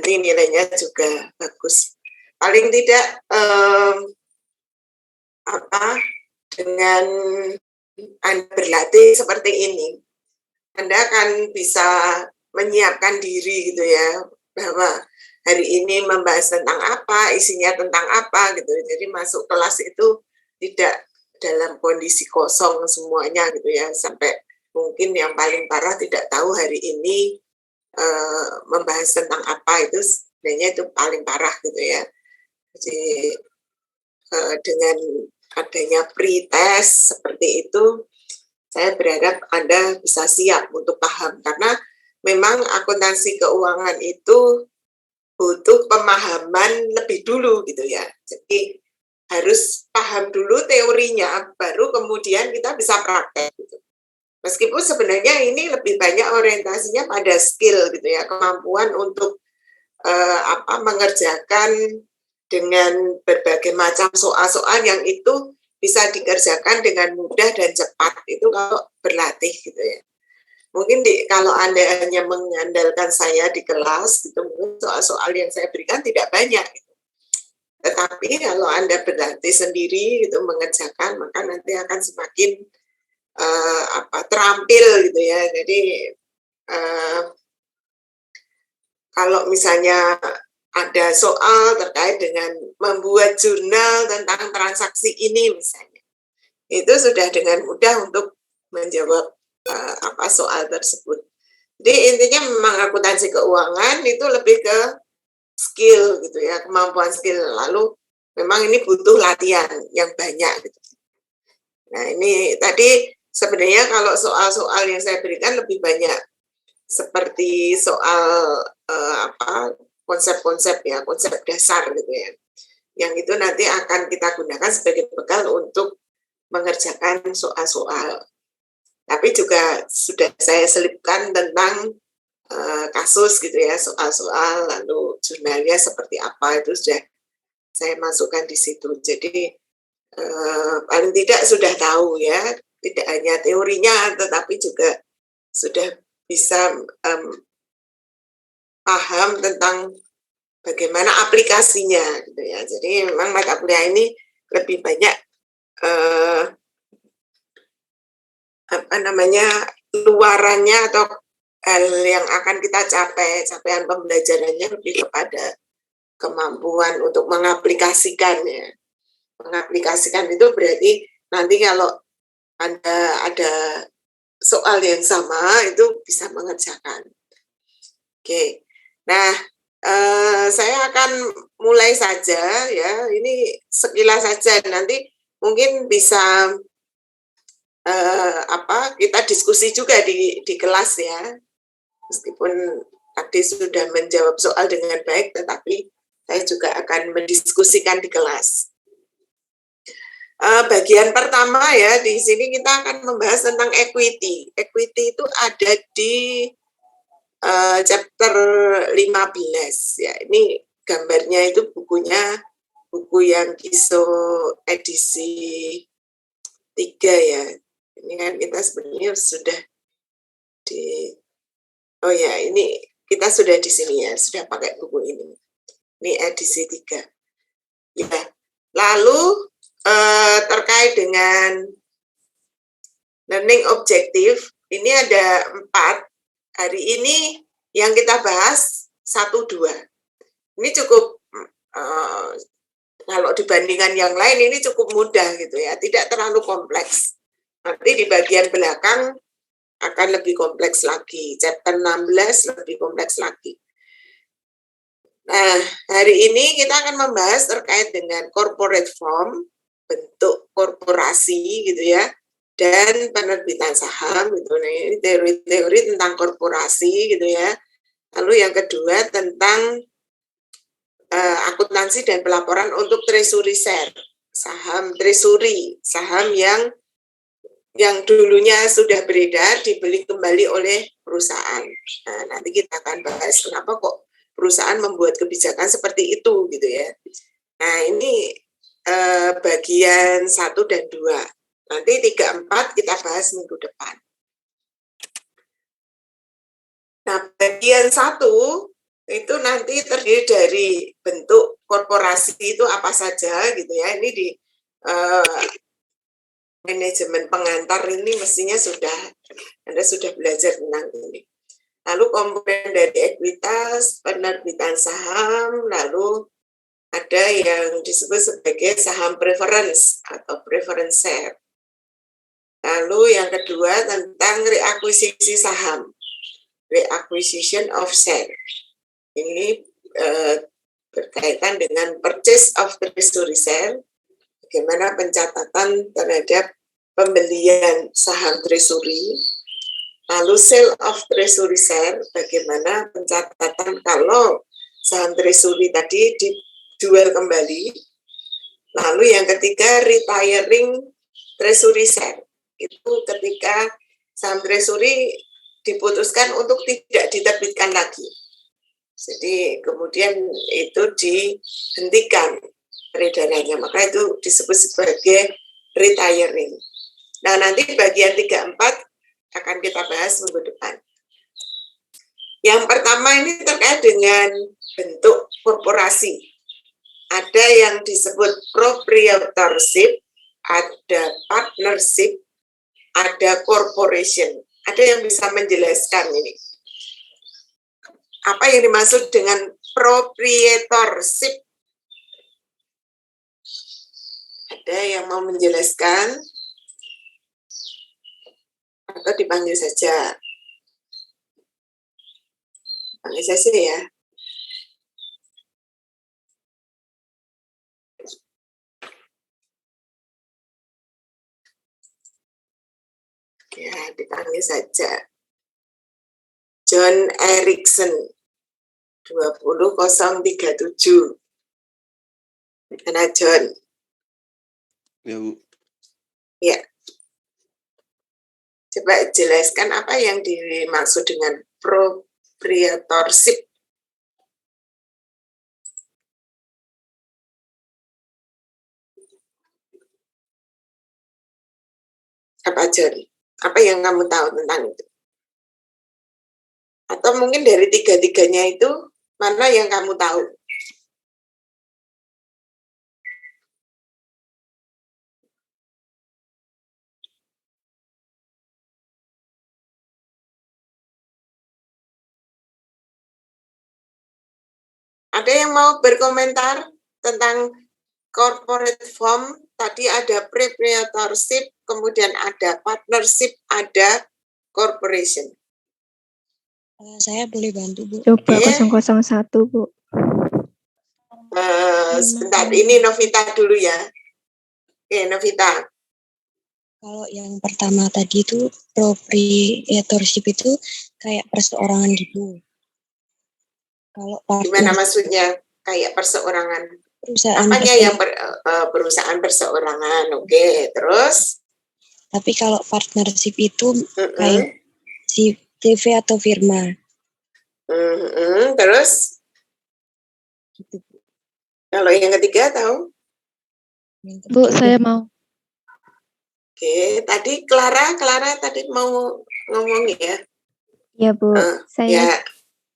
nanti nilainya juga bagus. Paling tidak dengan Anda berlatih seperti ini, Anda akan bisa menyiapkan diri gitu ya, bahwa hari ini membahas tentang apa, isinya tentang apa gitu. Jadi masuk kelas itu tidak dalam kondisi kosong semuanya gitu ya, sampai mungkin yang paling parah tidak tahu hari ini membahas tentang apa, itu sebenarnya itu paling parah gitu ya. Jadi dengan adanya pre-test seperti itu, saya berharap Anda bisa siap untuk paham, karena memang akuntansi keuangan itu butuh pemahaman lebih dulu gitu ya. Jadi harus paham dulu teorinya, baru kemudian kita bisa praktek gitu. Meskipun sebenarnya ini lebih banyak orientasinya pada skill gitu ya, kemampuan untuk mengerjakan dengan berbagai macam soal-soal yang itu bisa dikerjakan dengan mudah dan cepat itu kalau berlatih gitu ya. Mungkin kalau Anda hanya mengandalkan saya di kelas gitu, mungkin soal-soal yang saya berikan tidak banyak gitu. Tetapi kalau Anda berlatih sendiri gitu mengerjakan, maka nanti akan semakin terampil gitu ya. Jadi kalau misalnya ada soal terkait dengan membuat jurnal tentang transaksi ini misalnya, itu sudah dengan mudah untuk menjawab soal tersebut. Jadi intinya memang akuntansi keuangan itu lebih ke skill gitu ya, kemampuan skill. Lalu memang ini butuh latihan yang banyak gitu. Nah ini tadi sebenarnya kalau soal-soal yang saya berikan lebih banyak seperti soal konsep-konsep ya, konsep dasar gitu ya. Yang itu nanti akan kita gunakan sebagai bekal untuk mengerjakan soal-soal. Tapi juga sudah saya selipkan tentang kasus gitu ya, soal-soal, lalu jurnalnya seperti apa, itu sudah saya masukkan di situ. Jadi paling tidak sudah tahu ya, tidak hanya teorinya, tetapi juga sudah bisa paham tentang bagaimana aplikasinya gitu ya. Jadi memang mata kuliah ini lebih banyak luarannya atau hal yang akan kita capai, capaian pembelajarannya lebih kepada kemampuan untuk mengaplikasikannya. Mengaplikasikan itu berarti nanti kalau ada soal yang sama itu bisa mengerjakan. Oke. Nah, saya akan mulai saja ya. Ini sekilas saja, nanti mungkin bisa kita diskusi juga di kelas ya. Meskipun tadi sudah menjawab soal dengan baik, tetapi saya juga akan mendiskusikan di kelas. Bagian pertama ya, di sini kita akan membahas tentang equity. Equity itu ada di chapter 15 ya. Ini gambarnya itu buku yang ISO edisi 3 ya. Ini kan kita sebenarnya sudah ini kita sudah di sini ya, sudah pakai buku ini. Ini edisi 3. Ya. Lalu terkait dengan learning objective, ini ada 4. Hari ini yang kita bahas 1, 2. Ini cukup kalau dibandingkan yang lain ini cukup mudah gitu ya, tidak terlalu kompleks. Nanti di bagian belakang akan lebih kompleks lagi. Chapter 16 lebih kompleks lagi. Nah, hari ini kita akan membahas terkait dengan corporate form, bentuk korporasi gitu ya, dan penerbitan saham gitu. Nah, ini teori-teori tentang korporasi gitu ya. Lalu yang kedua tentang akuntansi dan pelaporan untuk treasury share, saham treasury, saham yang dulunya sudah beredar dibeli kembali oleh perusahaan. Nah, nanti kita akan bahas kenapa kok perusahaan membuat kebijakan seperti itu gitu ya. Nah, ini bagian 1 dan 2. Nanti 3, 4 kita bahas minggu depan. Nah, bagian 1 itu nanti terdiri dari bentuk korporasi itu apa saja gitu ya. Ini di manajemen pengantar ini mestinya Anda sudah belajar tentang ini. Lalu komponen dari ekuitas, penerbitan saham, lalu ada yang disebut sebagai saham preference atau preference share. Lalu yang kedua tentang reakuisisi saham, reacquisition of share. Ini berkaitan dengan purchase of treasury share, bagaimana pencatatan terhadap pembelian saham treasury. Lalu sale of treasury share, bagaimana pencatatan kalau saham treasury tadi dijual kembali. Lalu yang ketiga, retiring treasury share. Itu ketika saham treasury diputuskan untuk tidak diterbitkan lagi. Jadi kemudian itu dihentikan peredarannya, maka itu disebut sebagai retiring. Nah, nanti bagian 3-4 akan kita bahas minggu depan. Yang pertama ini terkait dengan bentuk korporasi. Ada yang disebut proprietorship, ada partnership, ada corporation. Ada yang bisa menjelaskan ini? Apa yang dimaksud dengan proprietorship? Ada yang mau menjelaskan? Atau dipanggil saja? Panggil saja ya. Ya, dipanggil saja. John Erickson 20037. Mana John? Ya, Bu. Ya. Coba jelaskan apa yang dimaksud dengan proprietorship. Apa John? Apa yang kamu tahu tentang itu? Atau mungkin dari tiga-tiganya itu, mana yang kamu tahu? Ada yang mau berkomentar tentang corporate form? Tadi ada proprietorship, kemudian ada partnership, ada corporation. Saya boleh bantu, Bu. Coba 001, Bu. Sebentar, ini Novita dulu ya. Oke, Novita. Kalau yang pertama tadi itu proprietorship itu kayak perseorangan gitu. Kalau Gimana maksudnya kayak perseorangan? perusahaan Apanya yang perusahaan perseorangan? Oke, terus? Tapi kalau partnership itu kayak si CV atau firma. Terus? Gitu. Kalau yang ketiga tahu? Bu, saya mau. Oke, tadi Clara tadi mau ngomong ya? Ya, Bu. Ya.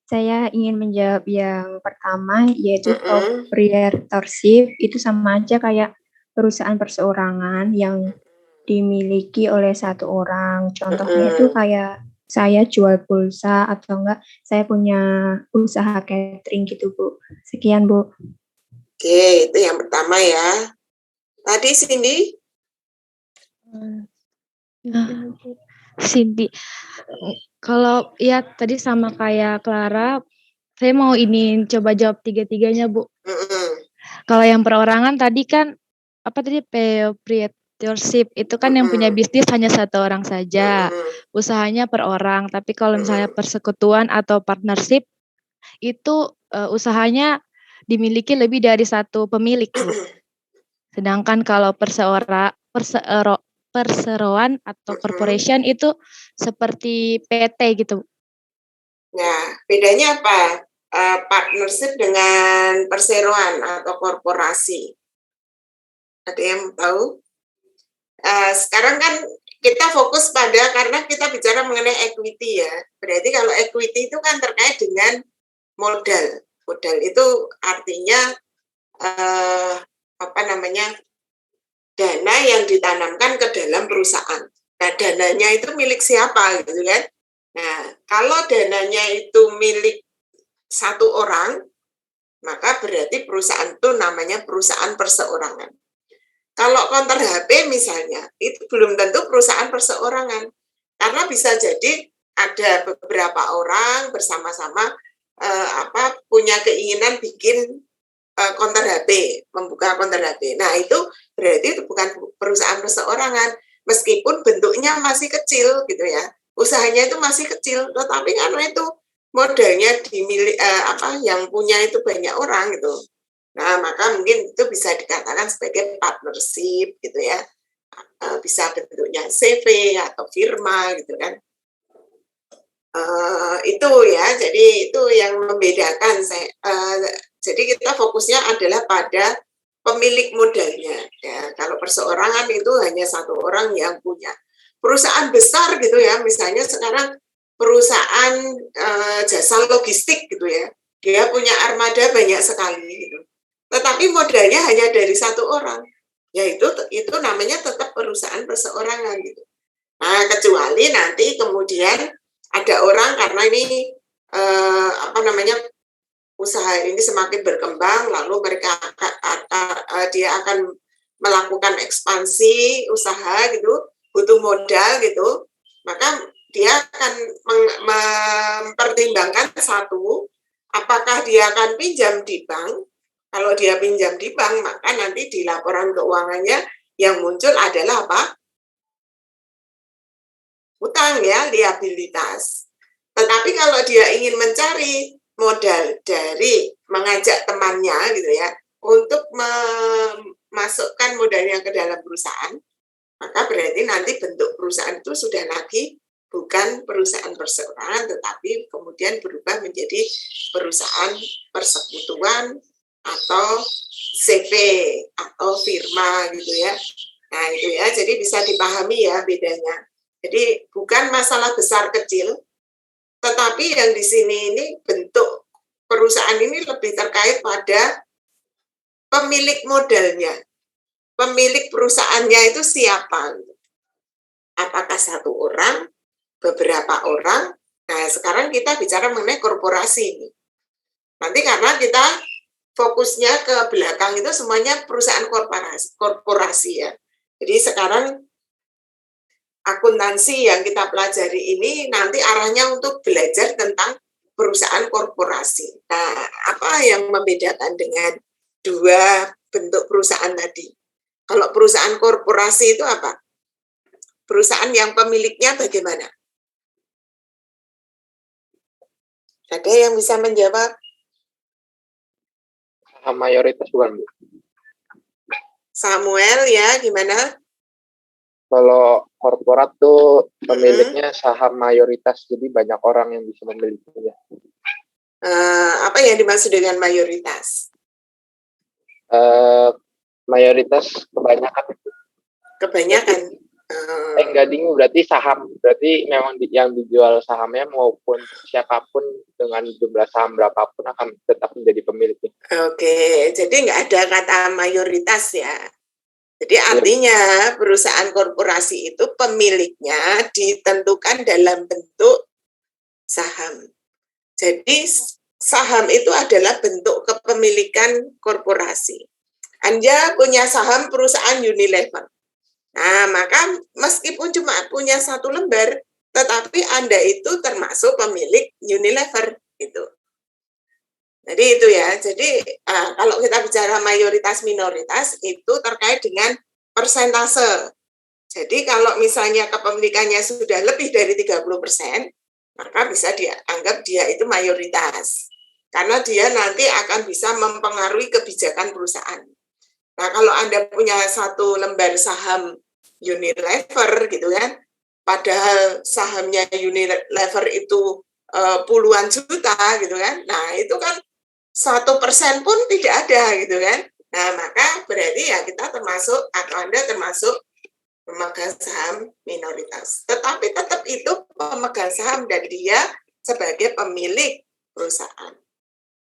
Saya ingin menjawab yang pertama, yaitu proprietorship itu sama aja kayak perusahaan perseorangan yang dimiliki oleh satu orang. Contohnya itu kayak saya jual pulsa atau enggak saya punya usaha catering gitu, Bu. Sekian, Bu. Oke, itu yang pertama ya. Tadi Cindy? Cindy, kalau ya tadi sama kayak Clara, saya mau ini coba jawab tiga-tiganya, Bu. Kalau yang perorangan tadi kan apa tadi proprietorship itu kan yang punya bisnis hanya satu orang saja, usahanya per orang. Tapi kalau misalnya persekutuan atau partnership itu usahanya dimiliki lebih dari satu pemilik, Bu. Sedangkan kalau perseroan atau corporation itu seperti PT gitu. Nah, bedanya apa? Partnership dengan perseroan atau korporasi. Ada yang tahu? Sekarang kan kita fokus pada, karena kita bicara mengenai equity ya. Berarti kalau equity itu kan terkait dengan modal. Modal itu artinya dana yang ditanamkan ke dalam perusahaan. Nah, dananya itu milik siapa gitu kan? Nah, kalau dananya itu milik satu orang, maka berarti perusahaan itu namanya perusahaan perseorangan. Kalau counter HP misalnya, itu belum tentu perusahaan perseorangan. Karena bisa jadi ada beberapa orang bersama-sama punya keinginan bikin counter HP, membuka counter HP. Nah, itu berarti itu bukan perusahaan perseorangan, meskipun bentuknya masih kecil gitu ya. Usahanya itu masih kecil, tetapi karena itu modalnya yang punya itu banyak orang gitu. Nah, maka mungkin itu bisa dikatakan sebagai partnership gitu ya. Bisa bentuknya CV atau firma gitu kan. Itu ya, jadi itu yang membedakan. Jadi kita fokusnya adalah pada pemilik modalnya. Ya, kalau perseorangan itu hanya satu orang yang punya. Perusahaan besar gitu ya, misalnya sekarang perusahaan jasa logistik gitu ya, dia punya armada banyak sekali gitu. Tetapi modalnya hanya dari satu orang, yaitu itu namanya tetap perusahaan perseorangan gitu. Nah, kecuali nanti kemudian ada orang karena ini usaha ini semakin berkembang, lalu mereka dia akan melakukan ekspansi usaha gitu, butuh modal gitu, maka dia akan mempertimbangkan satu, apakah dia akan pinjam di bank. Kalau dia pinjam di bank, maka nanti di laporan keuangannya yang muncul adalah apa? Utang ya, liabilitas. Tetapi kalau dia ingin mencari modal dari mengajak temannya gitu ya, untuk memasukkan modalnya ke dalam perusahaan, maka berarti nanti bentuk perusahaan itu sudah lagi bukan perusahaan perseorangan, tetapi kemudian berubah menjadi perusahaan persekutuan atau CV atau firma gitu ya. Nah itu ya, jadi bisa dipahami ya bedanya. Jadi bukan masalah besar kecil, tetapi yang di sini ini bentuk perusahaan ini lebih terkait pada pemilik modalnya. Pemilik perusahaannya itu siapa? Apakah satu orang, beberapa orang? Nah, sekarang kita bicara mengenai korporasi ini. Nanti karena kita fokusnya ke belakang itu semuanya perusahaan korporasi ya. Jadi sekarang akuntansi yang kita pelajari ini nanti arahnya untuk belajar tentang perusahaan korporasi. Nah, apa yang membedakan dengan dua bentuk perusahaan tadi? Kalau perusahaan korporasi itu apa? Perusahaan yang pemiliknya bagaimana? Ada yang bisa menjawab? Saham mayoritas bukan, Bu? Samuel ya, gimana? Kalau korporat tuh pemiliknya saham mayoritas, jadi banyak orang yang bisa memilikinya. Apa yang dimaksud dengan mayoritas? Mayoritas kebanyakan. Kebanyakan. Enggak ding, berarti saham, berarti memang yang dijual sahamnya maupun siapapun dengan jumlah saham berapapun akan tetap menjadi pemiliknya. Oke, jadi nggak ada kata mayoritas ya. Jadi artinya perusahaan korporasi itu pemiliknya ditentukan dalam bentuk saham. Jadi saham itu adalah bentuk kepemilikan korporasi. Anda punya saham perusahaan Unilever. Nah, maka meskipun cuma punya satu lembar, tetapi Anda itu termasuk pemilik Unilever gitu. Jadi itu ya. Jadi kalau kita bicara mayoritas minoritas itu terkait dengan persentase. Jadi kalau misalnya kepemilikannya sudah lebih dari 30%, maka bisa dianggap dia itu mayoritas. Karena dia nanti akan bisa mempengaruhi kebijakan perusahaan. Nah, kalau Anda punya satu lembar saham Unilever gitu kan, padahal sahamnya Unilever itu puluhan juta gitu kan, nah itu kan 1% pun tidak ada gitu kan. Nah, maka berarti ya kita termasuk atau Anda termasuk pemegang saham minoritas. Tetapi tetap itu pemegang saham dan dia sebagai pemilik perusahaan.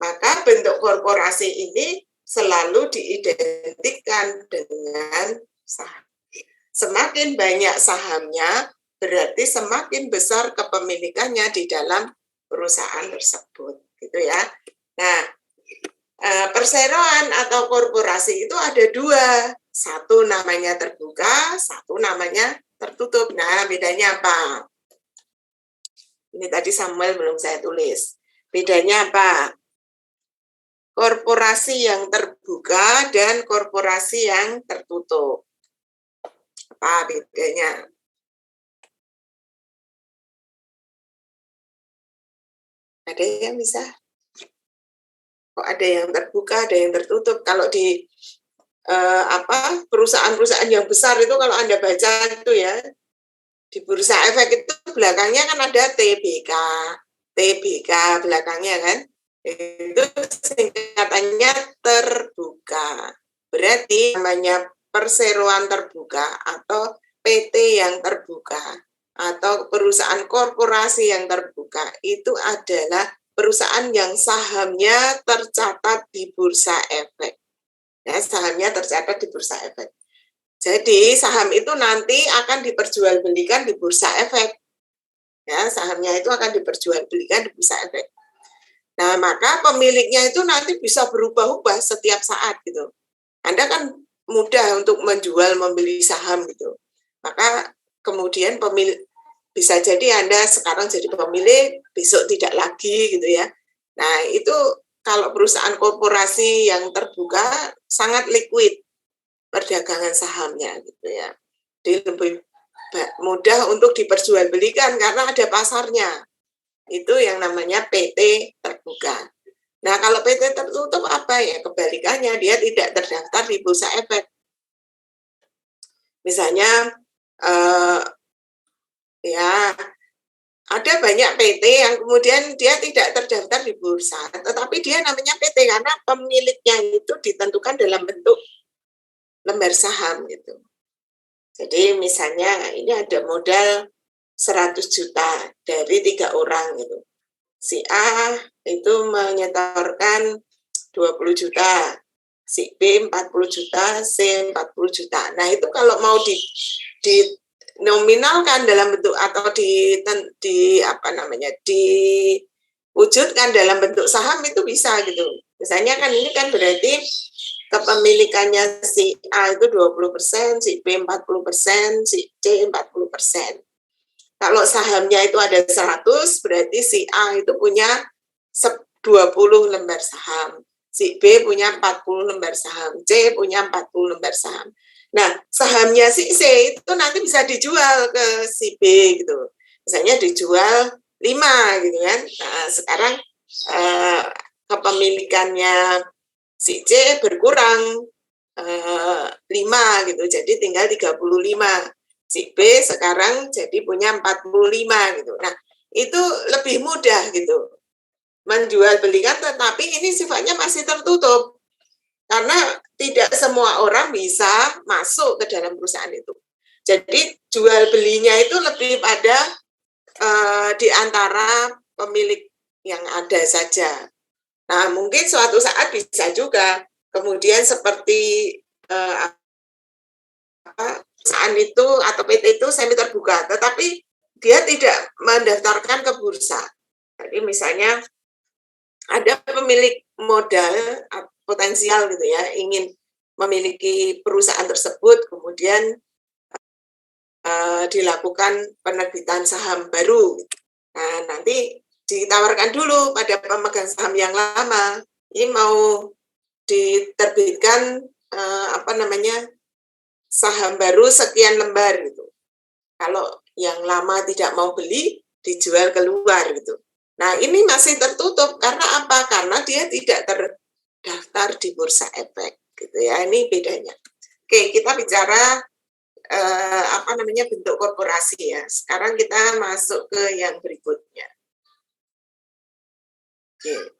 Maka bentuk korporasi ini selalu diidentikan dengan saham. Semakin banyak sahamnya, berarti semakin besar kepemilikannya di dalam perusahaan tersebut, gitu ya. Nah, perseroan atau korporasi itu ada dua, satu namanya terbuka, satu namanya tertutup. Nah, bedanya apa? Ini tadi Samuel belum saya tulis. Bedanya apa? Korporasi yang terbuka dan korporasi yang tertutup. Apa bedanya? Ada yang bisa? Kok ada yang terbuka, ada yang tertutup? Kalau di perusahaan-perusahaan yang besar itu kalau Anda baca itu ya, di Bursa Efek itu belakangnya kan ada TBK belakangnya kan, itu singkatannya terbuka. Berarti namanya perseroan terbuka atau PT yang terbuka atau perusahaan korporasi yang terbuka itu adalah perusahaan yang sahamnya tercatat di Bursa Efek. Ya, sahamnya tercatat di Bursa Efek. Jadi saham itu nanti akan diperjualbelikan di Bursa Efek. Ya, sahamnya itu akan diperjualbelikan di Bursa Efek. Nah, maka pemiliknya itu nanti bisa berubah-ubah setiap saat gitu. Anda kan mudah untuk menjual membeli saham gitu. Maka kemudian pemilik bisa jadi Anda sekarang jadi pemilik, besok tidak lagi gitu ya. Nah, itu kalau perusahaan korporasi yang terbuka sangat liquid perdagangan sahamnya gitu ya. Jadi lebih mudah untuk diperjualbelikan karena ada pasarnya. Itu yang namanya PT terbuka. Nah, kalau PT tertutup apa ya? Kebalikannya, dia tidak terdaftar di Bursa Efek. Misalnya, ya ada banyak PT yang kemudian dia tidak terdaftar di bursa, tetapi dia namanya PT karena pemiliknya itu ditentukan dalam bentuk lembar saham gitu. Jadi misalnya ini ada modal 100 juta dari 3 orang gitu. Si A itu menyetorkan 20 juta, si B 40 juta, C 40 juta. Nah, itu kalau mau dinominalkan dalam bentuk atau diwujudkan dalam bentuk saham itu bisa gitu. Misalnya kan ini kan berarti kepemilikannya si A itu 20%, si B 40%, si C 40%. Kalau sahamnya itu ada 100, berarti si A itu punya 20 lembar saham. Si B punya 40 lembar saham, C punya 40 lembar saham. Nah, sahamnya si C itu nanti bisa dijual ke si B gitu. Misalnya dijual 5 gitu kan. Nah, sekarang kepemilikannya si C berkurang 5 gitu, jadi tinggal 35. Si B sekarang jadi punya 45 gitu. Nah, itu lebih mudah gitu menjual belikan, tetapi ini sifatnya masih tertutup karena tidak semua orang bisa masuk ke dalam perusahaan itu. Jadi jual belinya itu lebih pada di antara pemilik yang ada saja. Nah, mungkin suatu saat bisa juga kemudian seperti perusahaan itu atau PT itu semi terbuka, tetapi dia tidak mendaftarkan ke bursa. Jadi misalnya ada pemilik modal potensial gitu ya, ingin memiliki perusahaan tersebut, kemudian dilakukan penerbitan saham baru. Nah, nanti ditawarkan dulu pada pemegang saham yang lama, ini mau diterbitkan saham baru sekian lembar gitu. Kalau yang lama tidak mau beli, dijual keluar gitu. Nah, ini masih tertutup karena apa? Karena dia tidak terdaftar di Bursa Efek gitu ya. Ini bedanya. Oke, kita bicara bentuk korporasi ya. Sekarang kita masuk ke yang berikutnya. Oke.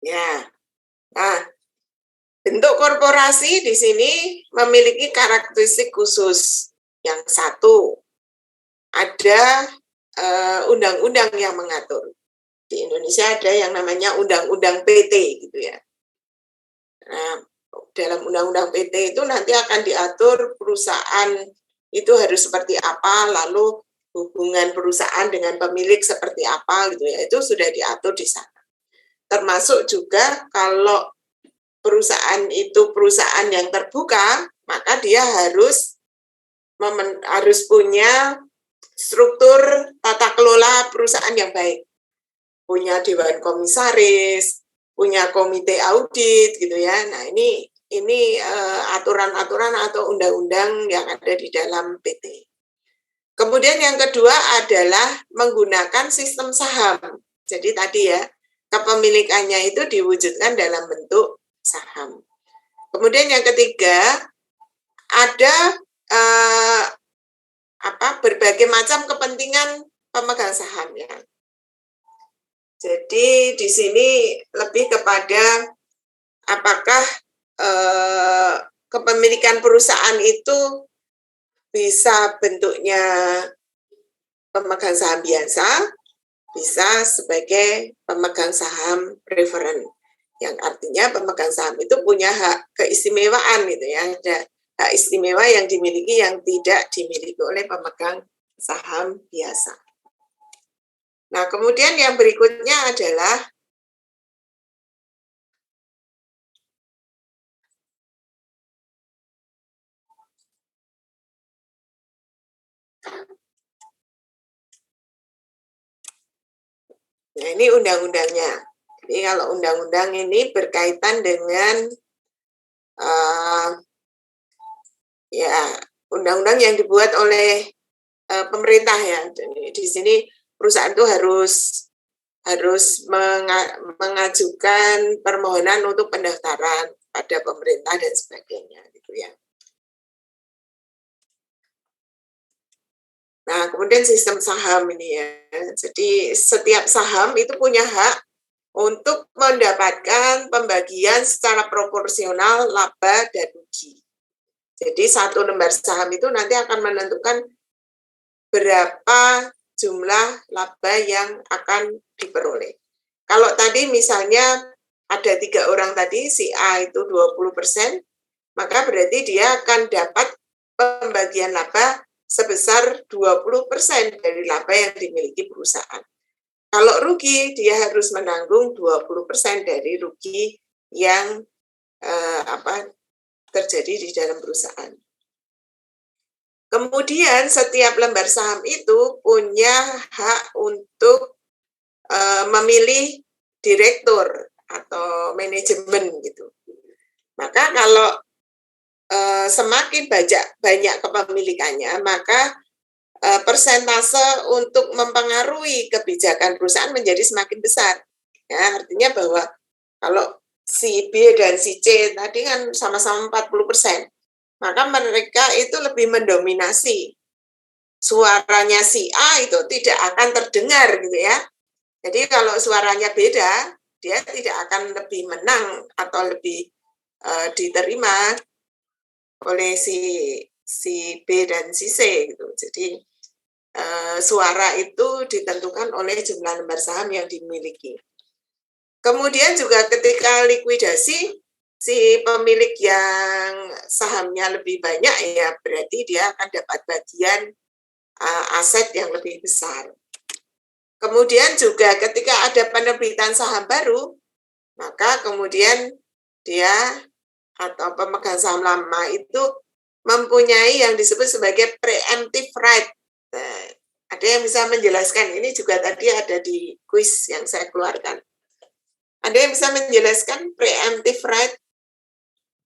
Ya. Nah, bentuk korporasi di sini memiliki karakteristik khusus. Yang satu, ada undang-undang yang mengatur. Di Indonesia ada yang namanya Undang-Undang PT gitu ya. Nah, dalam Undang-Undang PT itu nanti akan diatur perusahaan itu harus seperti apa, lalu hubungan perusahaan dengan pemilik seperti apa gitu ya. Itu sudah diatur di sana. Termasuk juga kalau perusahaan itu perusahaan yang terbuka, maka dia harus punya struktur tata kelola perusahaan yang baik. Punya dewan komisaris, punya komite audit gitu ya. Nah, ini aturan-aturan atau undang-undang yang ada di dalam PT. Kemudian yang kedua adalah menggunakan sistem saham. Jadi tadi ya, kepemilikannya itu diwujudkan dalam bentuk saham. Kemudian yang ketiga, ada berbagai macam kepentingan pemegang saham ya. Jadi di sini lebih kepada apakah kepemilikan perusahaan itu bisa bentuknya pemegang saham biasa, bisa sebagai pemegang saham preferen, yang artinya pemegang saham itu punya hak keistimewaan gitu ya, ada hak istimewa yang dimiliki yang tidak dimiliki oleh pemegang saham biasa. Nah, kemudian yang berikutnya adalah ini undang-undangnya. Jadi kalau undang-undang ini berkaitan dengan ya undang-undang yang dibuat oleh pemerintah ya. Jadi di sini perusahaan itu harus mengajukan permohonan untuk pendaftaran pada pemerintah dan sebagainya gitu ya. Nah, kemudian sistem saham ini ya. Jadi setiap saham itu punya hak untuk mendapatkan pembagian secara proporsional laba dan rugi. Jadi satu lembar saham itu nanti akan menentukan berapa jumlah laba yang akan diperoleh. Kalau tadi misalnya ada 3 orang tadi, si A itu 20%, maka berarti dia akan dapat pembagian laba sebesar 20% dari laba yang dimiliki perusahaan. Kalau rugi, dia harus menanggung 20% dari rugi yang terjadi di dalam perusahaan. Kemudian setiap lembar saham itu punya hak untuk memilih direktur atau manajemen gitu. Maka kalau semakin banyak kepemilikannya, maka persentase untuk mempengaruhi kebijakan perusahaan menjadi semakin besar. Ya, artinya bahwa kalau si B dan si C tadi kan sama-sama 40%, maka mereka itu lebih mendominasi. Suaranya si A itu tidak akan terdengar gitu ya. Jadi kalau suaranya beda, dia tidak akan lebih menang atau lebih diterima oleh si B dan si C gitu. Jadi suara itu ditentukan oleh jumlah lembar saham yang dimiliki. Kemudian juga ketika likuidasi, si pemilik yang sahamnya lebih banyak ya berarti dia akan dapat bagian aset yang lebih besar. Kemudian juga ketika ada penerbitan saham baru, maka kemudian dia atau pemegang saham lama itu mempunyai yang disebut sebagai preemptive right. Nah, ada yang bisa menjelaskan? Ini juga tadi ada di kuis yang saya keluarkan. Ada yang bisa menjelaskan preemptive right?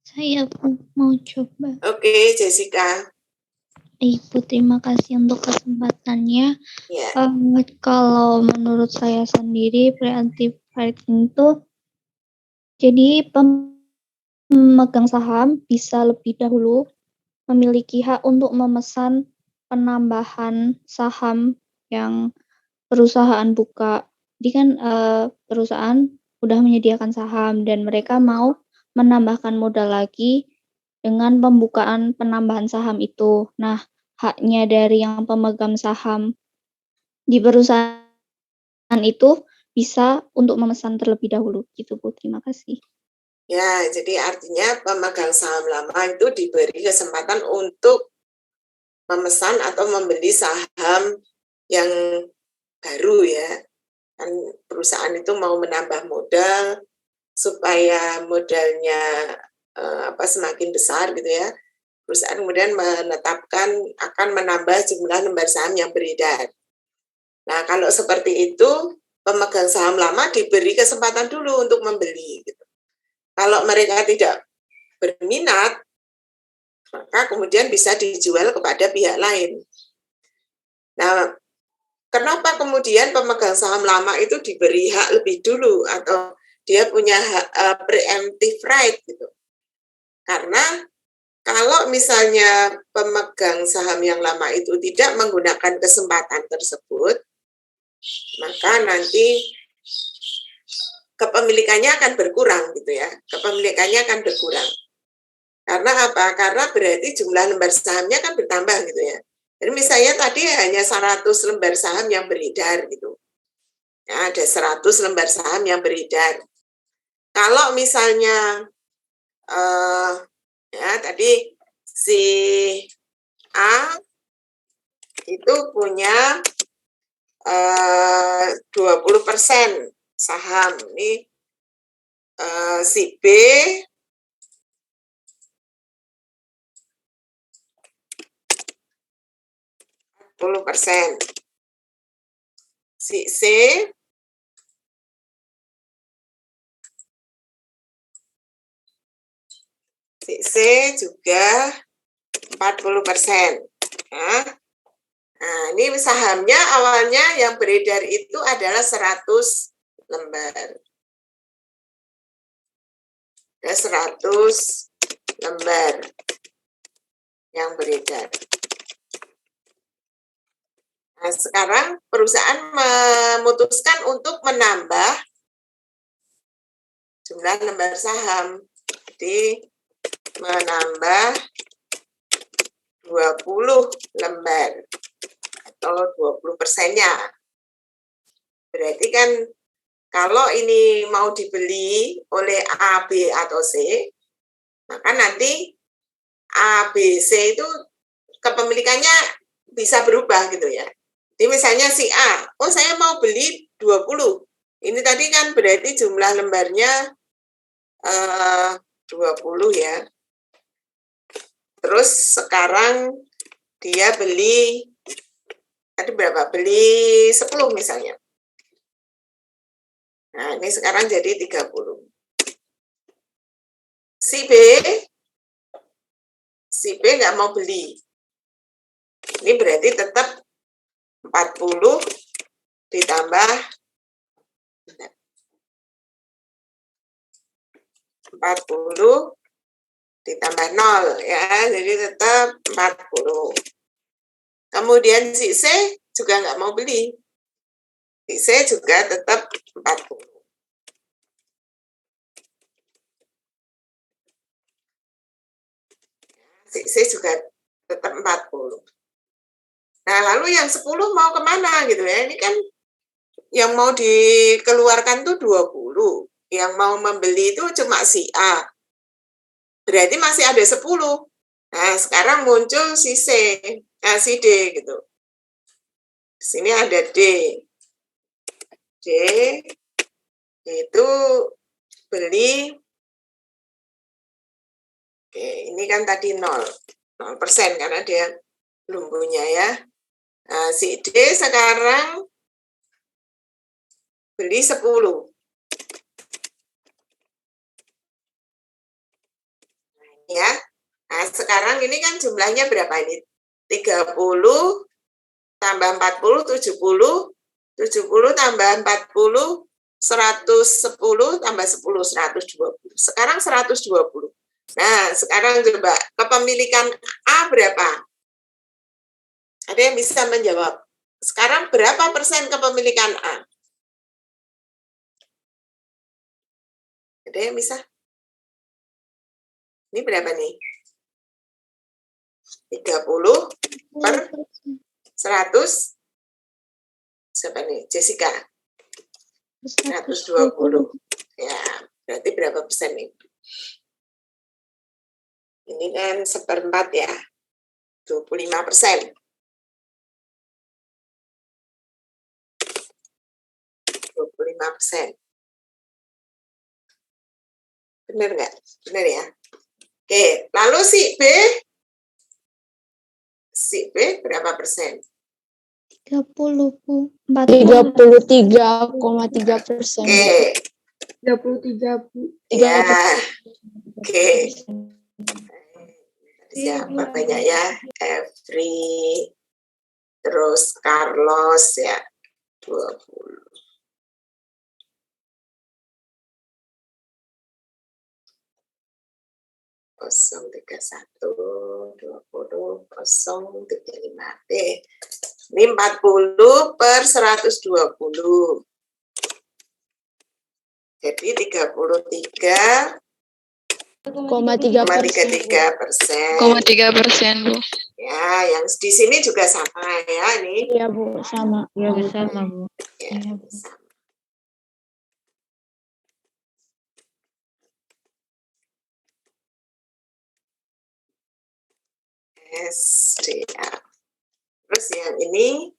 Saya mau coba. Oke, Jessica. Ibu, terima kasih untuk kesempatannya. Ya. Kalau menurut saya sendiri, preemptive right itu jadi pemegang saham bisa lebih dahulu memiliki hak untuk memesan penambahan saham yang perusahaan buka. Jadi kan perusahaan udah menyediakan saham dan mereka mau menambahkan modal lagi dengan pembukaan penambahan saham itu. Nah, haknya dari yang pemegang saham di perusahaan itu bisa untuk memesan terlebih dahulu gitu Bu. Terima kasih. Ya, jadi artinya pemegang saham lama itu diberi kesempatan untuk memesan atau membeli saham yang baru ya. Kan perusahaan itu mau menambah modal supaya modalnya semakin besar gitu ya. Perusahaan kemudian menetapkan akan menambah jumlah lembar saham yang beredar. Nah, kalau seperti itu, pemegang saham lama diberi kesempatan dulu untuk membeli. Gitu. Kalau mereka tidak berminat, maka kemudian bisa dijual kepada pihak lain. Nah, kenapa kemudian pemegang saham lama itu diberi hak lebih dulu atau dia punya hak preemptive right gitu? Karena kalau misalnya pemegang saham yang lama itu tidak menggunakan kesempatan tersebut, maka nanti kepemilikannya akan berkurang gitu ya. Kepemilikannya akan berkurang. Karena apa? Karena berarti jumlah lembar sahamnya kan bertambah gitu ya. Jadi misalnya tadi hanya 100 lembar saham yang beredar gitu. Ya, ada 100 lembar saham yang beredar. Kalau misalnya ya tadi si A itu punya 20% saham. Ini si B 10%. Si C juga 40%. Nah, ini sahamnya awalnya yang beredar itu adalah 100 lembar. Ada 100 lembar yang beredar. Nah, sekarang perusahaan memutuskan untuk menambah jumlah lembar saham. Jadi menambah 20 lembar atau 20%-nya. Berarti kan kalau ini mau dibeli oleh A, B, atau C, maka nanti A, B, C itu kepemilikannya bisa berubah gitu ya. Jadi misalnya si A, oh saya mau beli 20. Ini tadi kan berarti jumlah lembarnya 20 ya. Terus sekarang dia beli, tadi berapa? Beli 10 misalnya. Nah, ini sekarang jadi 30. Si B nggak mau beli. Ini berarti tetap 40 ditambah 40 ditambah 0 ya, jadi tetap 40. Kemudian si C juga nggak mau beli. Si C juga tetap 40. Si C juga tetap 40. Nah, lalu yang 10 mau kemana gitu ya? Ini kan yang mau dikeluarkan tuh 20. Yang mau membeli itu cuma si A. Berarti masih ada 10. Nah, sekarang muncul si si D gitu. Di sini ada D. D itu beli, oke, ini kan tadi 0% karena dia belum punya ya. Nah, si D sekarang beli 10. Ya. Nah, sekarang ini kan jumlahnya berapa ini? 30 tambah 40, 70. 70 tambah 40, 110 tambah 10, 120. Sekarang 120. Nah, sekarang coba kepemilikan A berapa? Ada yang bisa menjawab? Sekarang berapa persen kepemilikan A? Ada yang bisa? Ini berapa nih? 30 per 100. Siapa nih? Jessica. 120. Ya, berarti berapa persen nih? Ini kan 1/4 ya. 25%. 25%. Benar nggak? Benar ya? Oke, lalu si B? Si B berapa persen? 30, Bu. 33,3%. Oke, 33, Bu. ya. Oke. Siapa banyak ya? Every, terus Carlos ya, 20. Kosong 31 20 035. Ini 40 per 120. Jadi 33,33%. Bu. Ya, yang di sini juga sama ya ini. Iya, Bu, sama. Iya, sama, Bu. Ya, Iya, Bu. sama. SDA. Terus yang ini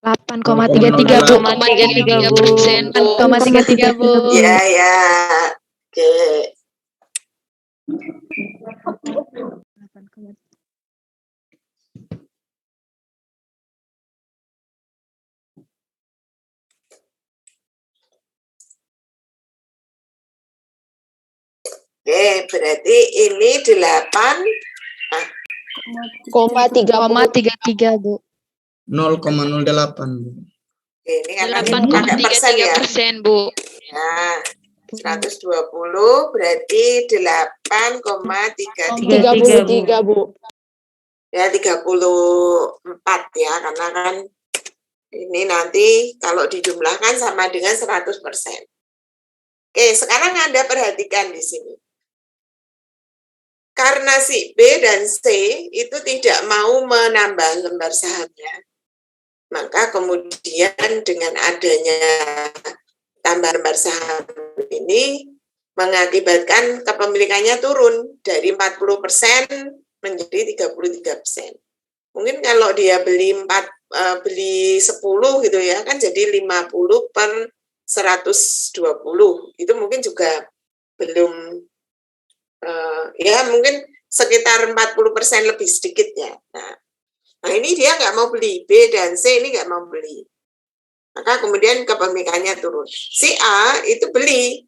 8,33, Bu. 8,33, Bu. ya ya. Oke. Oke, berarti ini 8 3,33, Bu. 0,08, Bu. Oke, ini kan ada persen ya. 8,33%, Bu. Ya, 120 berarti 8,33. 33, Bu. Ya, 34 ya, karena kan ini nanti kalau dijumlahkan sama dengan 100%. Oke, sekarang Anda perhatikan di sini. Karena si B dan C itu tidak mau menambah lembar sahamnya, maka kemudian dengan adanya tambah lembar saham ini mengakibatkan kepemilikannya turun dari 40% menjadi 33%. Mungkin kalau dia beli 10 gitu ya, kan jadi 50 per 120. Itu mungkin juga belum ya mungkin sekitar 40% lebih sedikit ya. Nah ini dia nggak mau beli, B dan C ini nggak mau beli. Maka kemudian kepemilikannya turun. Si A itu beli,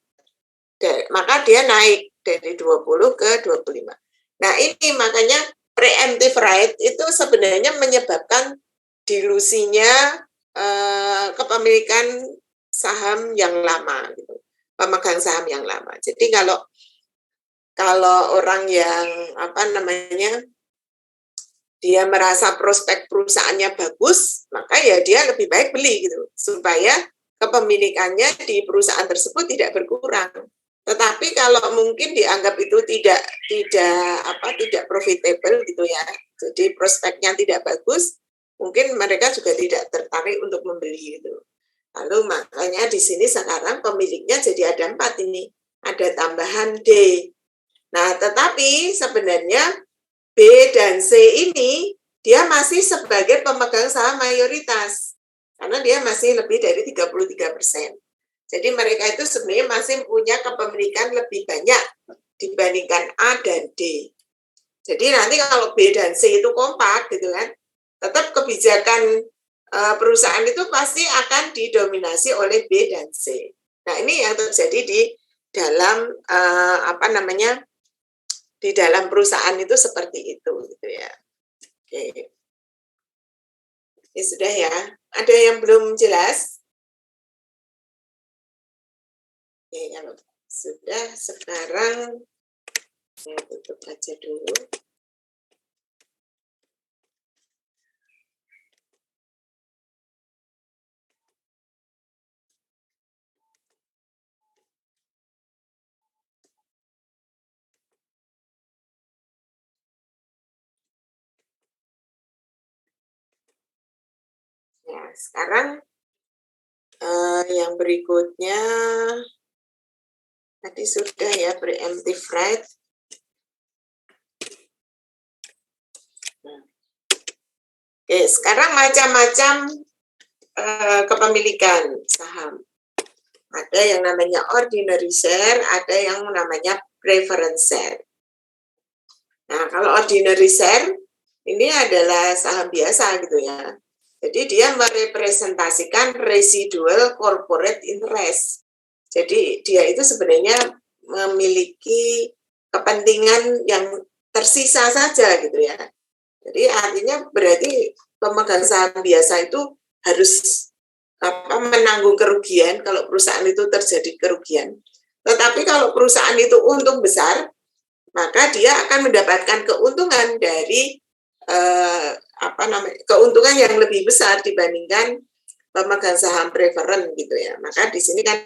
maka dia naik dari 20 ke 25. Nah ini makanya preemptive right itu sebenarnya menyebabkan dilusinya kepemilikan saham yang lama, gitu. Pemegang saham yang lama. Jadi kalau orang yang dia merasa prospek perusahaannya bagus, maka ya dia lebih baik beli gitu supaya kepemilikannya di perusahaan tersebut tidak berkurang. Tetapi kalau mungkin dianggap itu tidak profitable gitu ya, jadi prospeknya tidak bagus, mungkin mereka juga tidak tertarik untuk membeli gitu. Lalu makanya di sini sekarang pemiliknya jadi ada 4 ini, ada tambahan D. Nah, tetapi sebenarnya B dan C ini dia masih sebagai pemegang saham mayoritas karena dia masih lebih dari 33%. Jadi mereka itu sebenarnya masih punya kepemilikan lebih banyak dibandingkan A dan D. Jadi nanti kalau B dan C itu kompak gitu kan, tetap kebijakan perusahaan itu pasti akan didominasi oleh B dan C. Nah, ini yang terjadi di dalam di dalam perusahaan itu seperti itu gitu ya. Oke. Ini sudah ya. Ada yang belum jelas? Oke, kalau sudah sekarang saya tutup aja dulu. sekarang yang berikutnya tadi sudah ya, preemptive right. Oke, sekarang macam-macam kepemilikan saham. Ada yang namanya ordinary share, ada yang namanya preference share. Nah, kalau ordinary share ini adalah saham biasa gitu ya. Jadi dia merepresentasikan residual corporate interest. Jadi dia itu sebenarnya memiliki kepentingan yang tersisa saja gitu ya. Jadi artinya berarti pemegang saham biasa itu harus menanggung kerugian kalau perusahaan itu terjadi kerugian. Tetapi kalau perusahaan itu untung besar, maka dia akan mendapatkan keuntungan dari keuntungan yang lebih besar dibandingkan pemegang saham preferen gitu ya. Maka di sini kan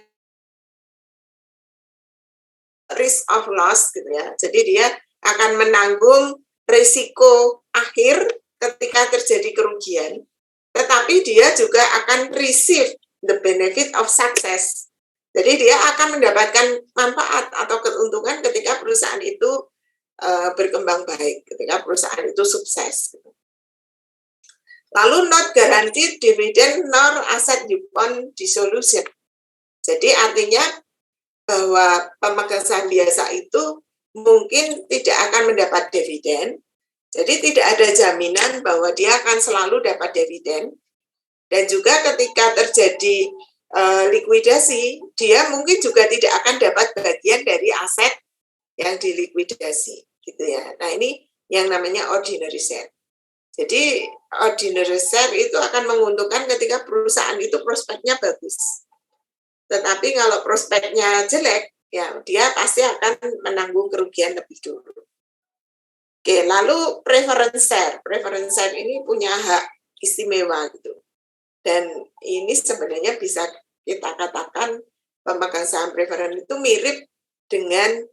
risk of loss gitu ya. Jadi dia akan menanggung risiko akhir ketika terjadi kerugian, tetapi dia juga akan receive the benefit of success. Jadi dia akan mendapatkan manfaat atau keuntungan ketika perusahaan itu berkembang baik, ketika perusahaan itu sukses. Lalu not guaranteed dividend nor asset upon dissolution. Jadi artinya bahwa pemegang saham biasa itu mungkin tidak akan mendapat dividen, jadi tidak ada jaminan bahwa dia akan selalu dapat dividen. Dan juga ketika terjadi likuidasi, dia mungkin juga tidak akan dapat bagian dari aset yang dilikuidasi, gitu ya. Nah ini yang namanya ordinary share. Jadi ordinary share itu akan menguntungkan ketika perusahaan itu prospeknya bagus. Tetapi kalau prospeknya jelek, ya dia pasti akan menanggung kerugian lebih dulu. Oke, lalu preference share. Preference share ini punya hak istimewa gitu. Dan ini sebenarnya bisa kita katakan pemegang saham preferen itu mirip dengan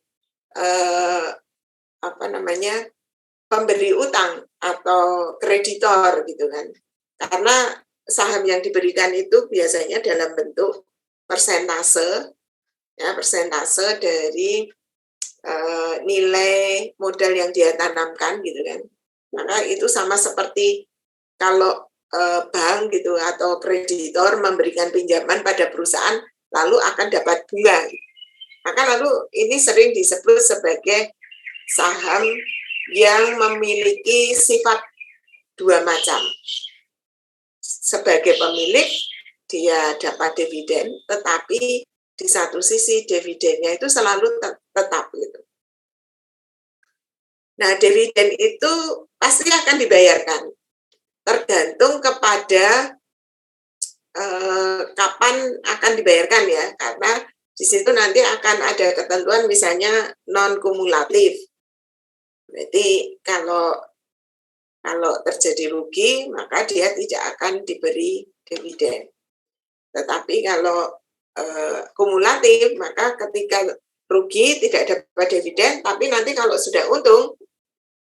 pemberi utang atau kreditor gitu kan. Karena saham yang diberikan itu biasanya dalam bentuk persentase dari nilai modal yang dia tanamkan gitu kan. Maka itu sama seperti kalau bank gitu atau kreditor memberikan pinjaman pada perusahaan lalu akan dapat bunga. Maka lalu ini sering disebut sebagai saham yang memiliki sifat dua macam. Sebagai pemilik dia dapat dividen, tetapi di satu sisi dividennya itu selalu tetap gitu. Nah, dividen itu pasti akan dibayarkan, tergantung kepada kapan akan dibayarkan ya, karena di situ nanti akan ada ketentuan misalnya non kumulatif. Berarti kalau terjadi rugi maka dia tidak akan diberi dividen. Tetapi kalau kumulatif maka ketika rugi tidak dapat dividen, tapi nanti kalau sudah untung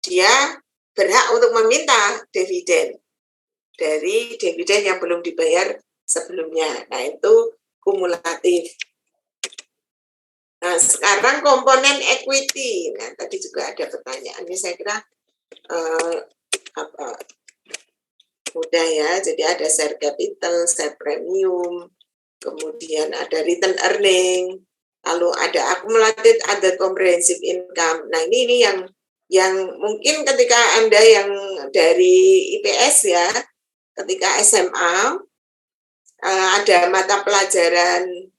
dia berhak untuk meminta dividen dari dividen yang belum dibayar sebelumnya. Nah, itu kumulatif. Nah, sekarang komponen equity. Nah, tadi juga ada pertanyaan. Ini saya kira mudah ya. Jadi ada share capital, share premium, kemudian ada return earning, lalu ada accumulated other comprehensive income. Nah, ini yang mungkin ketika Anda yang dari IPS ya, ketika SMA ada mata pelajaran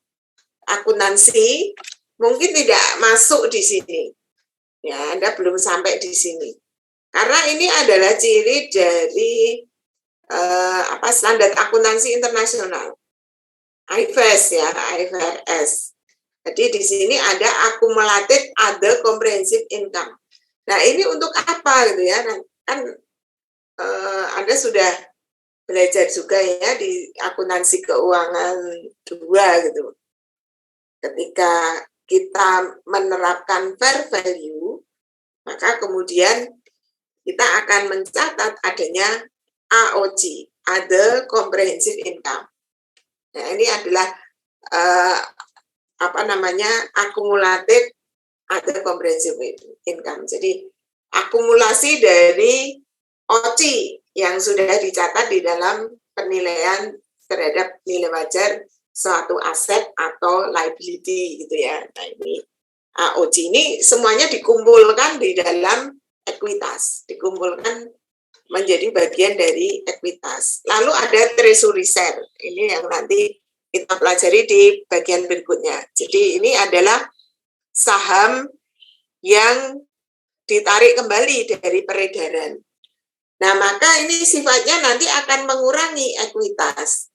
akuntansi, mungkin tidak masuk di sini. Ya, Anda belum sampai di sini. Karena ini adalah ciri dari standar akuntansi internasional. IFRS ya, IFRS. Jadi di sini ada accumulated other comprehensive income. Nah, ini untuk apa gitu ya? Kan Anda sudah belajar juga ya di akuntansi keuangan 2 gitu. Ketika kita menerapkan fair value, maka kemudian kita akan mencatat adanya AOC, other comprehensive income. Nah, ini adalah akumulatif other comprehensive income. Jadi akumulasi dari OCI yang sudah dicatat di dalam penilaian terhadap nilai wajar suatu aset atau liability gitu ya. Nah, ini AOC ini semuanya dikumpulkan di dalam ekuitas, dikumpulkan menjadi bagian dari ekuitas. Lalu ada treasury share, ini yang nanti kita pelajari di bagian berikutnya. Jadi ini adalah saham yang ditarik kembali dari peredaran. Nah, maka ini sifatnya nanti akan mengurangi ekuitas.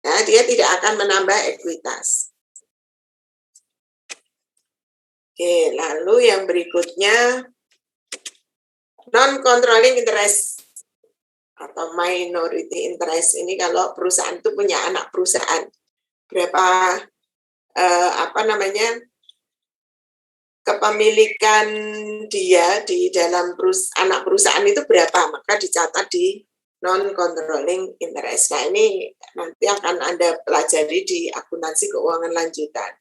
Nah, dia tidak akan menambah ekuitas. Oke, lalu yang berikutnya non-controlling interest atau minority interest. Ini kalau perusahaan itu punya anak perusahaan, berapa kepemilikan dia di dalam anak perusahaan itu berapa, maka dicatat di non-controlling interest. Nah, ini nanti akan Anda pelajari di akuntansi keuangan lanjutan.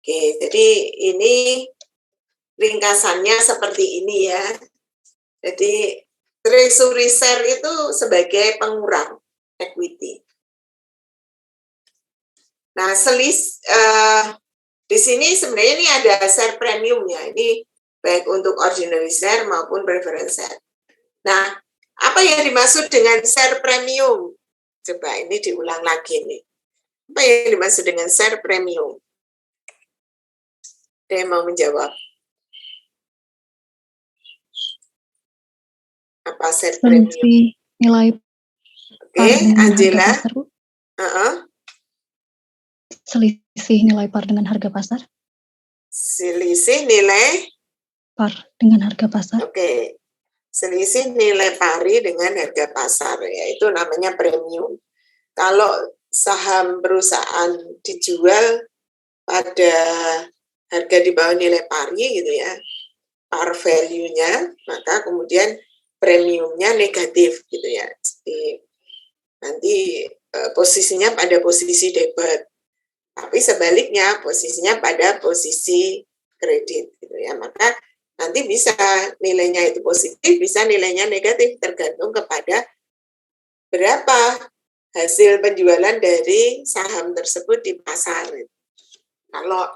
Oke, jadi ini ringkasannya seperti ini ya. Jadi treasury share itu sebagai pengurang equity. Nah, di sini sebenarnya ini ada share premium ya. Ini baik untuk ordinary share maupun preference share. Nah, apa yang dimaksud dengan share premium? Coba ini diulang lagi nih. Apa yang dimaksud dengan share premium? Ada yang mau menjawab? Apa share premium? Nilai Oke, Angela. Selisih nilai par dengan harga pasar. Selisih nilai par dengan harga pasar. Oke. Selisih nilai pari dengan harga pasar, yaitu namanya premium. Kalau saham perusahaan dijual pada harga di bawah nilai pari gitu ya, par value-nya, maka kemudian premiumnya negatif gitu ya. Jadi nanti posisinya pada posisi debit, tapi sebaliknya posisinya pada posisi kredit gitu ya. Maka nanti bisa nilainya itu positif, bisa nilainya negatif, tergantung kepada berapa hasil penjualan dari saham tersebut di pasar. Kalau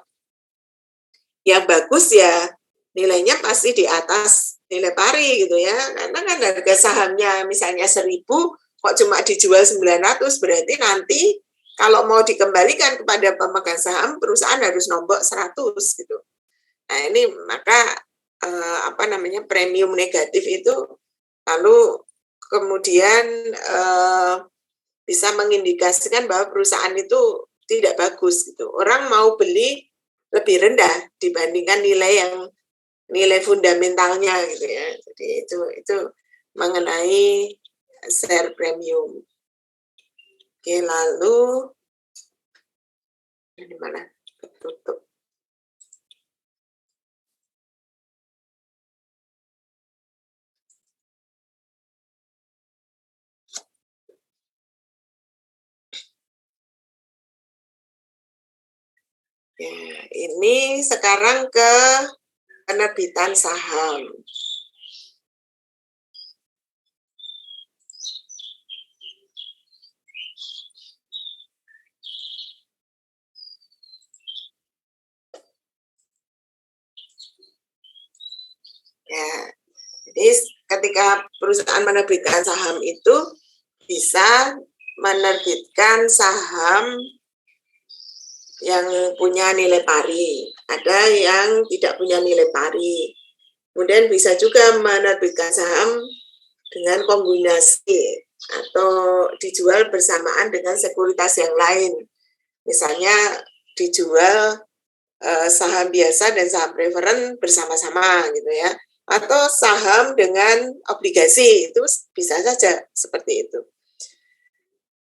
yang bagus ya nilainya pasti di atas nilai pari gitu ya, karena kan harga sahamnya misalnya 1.000 kok cuma dijual 900, berarti nanti kalau mau dikembalikan kepada pemegang saham, perusahaan harus nombok 100 gitu. Nah, ini maka premium negatif itu lalu kemudian bisa mengindikasikan bahwa perusahaan itu tidak bagus gitu. Orang mau beli lebih rendah dibandingkan nilai fundamentalnya gitu ya. Jadi itu mengenai share premium. Oke, lalu di mana? Tutup. Ya, ini sekarang ke penerbitan saham. Ya, jadi ketika perusahaan menerbitkan saham itu bisa menerbitkan saham yang punya nilai pari, ada yang tidak punya nilai pari. Kemudian bisa juga menerbitkan saham dengan kombinasi atau dijual bersamaan dengan sekuritas yang lain. Misalnya dijual saham biasa dan saham preferen bersama-sama gitu ya. Atau saham dengan obligasi, itu bisa saja seperti itu.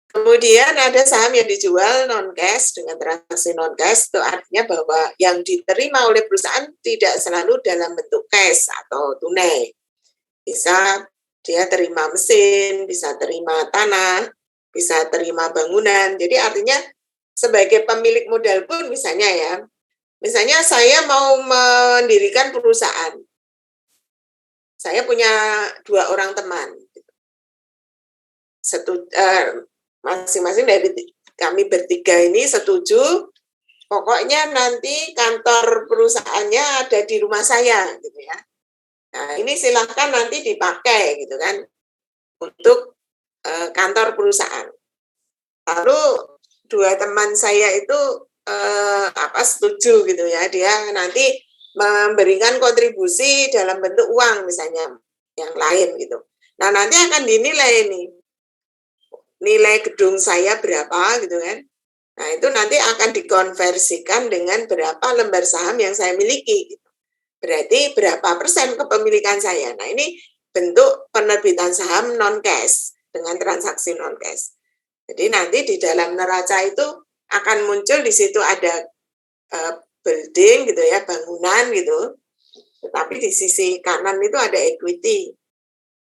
Kemudian ada saham yang dijual non-cash dengan transaksi non-cash, itu artinya bahwa yang diterima oleh perusahaan tidak selalu dalam bentuk cash atau tunai. Bisa Dia terima mesin, bisa terima tanah, bisa terima bangunan. Jadi artinya sebagai pemilik modal pun misalnya ya, misalnya saya mau mendirikan perusahaan. Saya punya 2 orang teman. Masing-masing dari kami bertiga ini setuju, pokoknya nanti kantor perusahaannya ada di rumah saya, gitu ya. Nah, ini silahkan nanti dipakai, gitu kan, untuk kantor perusahaan. Lalu 2 teman saya itu setuju, gitu ya, dia nanti memberikan kontribusi dalam bentuk uang misalnya, yang lain gitu. Nah, nanti akan dinilai nih, nilai gedung saya berapa gitu kan. Nah, itu nanti akan dikonversikan dengan berapa lembar saham yang saya miliki gitu. Berarti berapa persen kepemilikan saya. Nah, ini bentuk penerbitan saham non cash dengan transaksi non cash. Jadi nanti di dalam neraca itu akan muncul di situ ada building gitu ya, bangunan gitu. Tetapi di sisi kanan itu ada equity.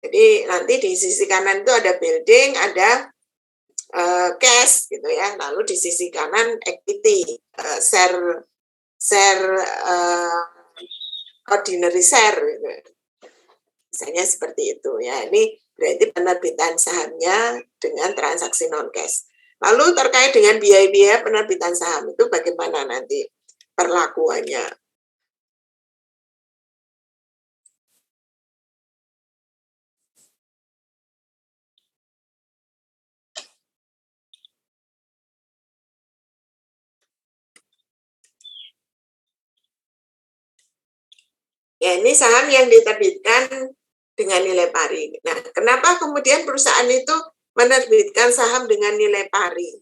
Jadi nanti di sisi kanan itu ada building, ada cash gitu ya. Lalu di sisi kanan equity, share ordinary share gitu. Misalnya seperti itu ya. Ini berarti penerbitan sahamnya dengan transaksi non cash. Lalu terkait dengan biaya-biaya penerbitan saham itu bagaimana nanti perlakuannya? Ya, ini saham yang diterbitkan dengan nilai pari. Nah, kenapa kemudian perusahaan itu menerbitkan saham dengan nilai pari?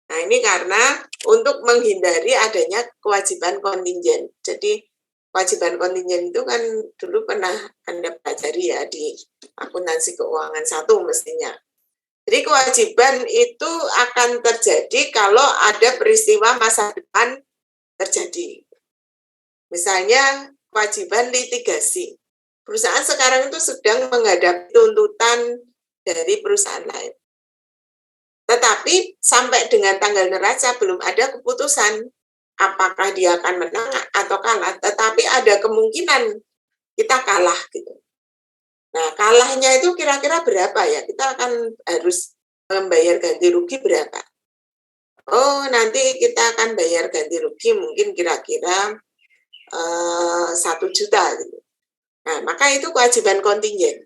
Nah, ini karena untuk menghindari adanya kewajiban kontingent. Jadi, kewajiban kontingent itu kan dulu pernah Anda pelajari ya di akuntansi keuangan 1 mestinya. Jadi, kewajiban itu akan terjadi kalau ada peristiwa masa depan terjadi. Misalnya, kewajiban litigasi. Perusahaan sekarang itu sedang menghadapi tuntutan dari perusahaan lain. Tetapi sampai dengan tanggal neraca belum ada keputusan apakah dia akan menang atau kalah. Tetapi ada kemungkinan kita kalah gitu. Nah, kalahnya itu kira-kira berapa ya? Kita akan harus membayar ganti rugi berapa? Oh, nanti kita akan bayar ganti rugi mungkin kira-kira 1 juta gitu. Nah, maka itu kewajiban kontingen.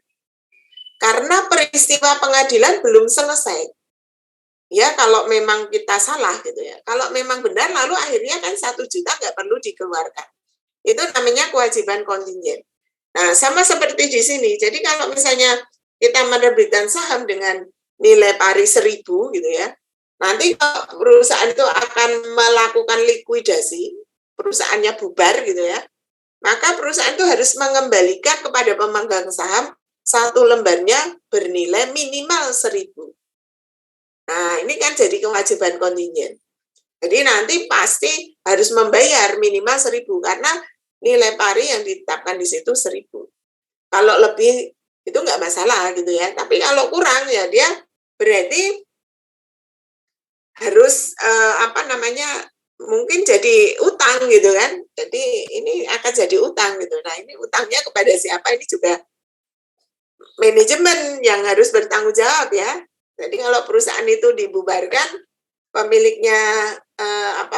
Karena peristiwa pengadilan belum selesai. Ya, kalau memang kita salah gitu ya. Kalau memang benar, lalu akhirnya kan 1 juta nggak perlu dikeluarkan. Itu namanya kewajiban kontingen. Nah, sama seperti di sini. Jadi kalau misalnya kita menerbitkan saham dengan nilai pari 1.000 gitu ya. Nanti kalau perusahaan itu akan melakukan likuidasi, perusahaannya bubar gitu ya, maka perusahaan itu harus mengembalikan kepada pemegang saham 1 lembarnya bernilai minimal 1.000. Nah, ini kan jadi kewajiban kontingen. Jadi nanti pasti harus membayar minimal 1.000 karena nilai pari yang ditetapkan di situ 1.000. Kalau lebih itu nggak masalah gitu ya. Tapi kalau kurang ya dia berarti harus mungkin jadi utang gitu kan. Jadi ini akan jadi utang gitu. Nah, ini utangnya kepada siapa ini juga manajemen yang harus bertanggung jawab ya. Jadi kalau perusahaan itu dibubarkan, pemiliknya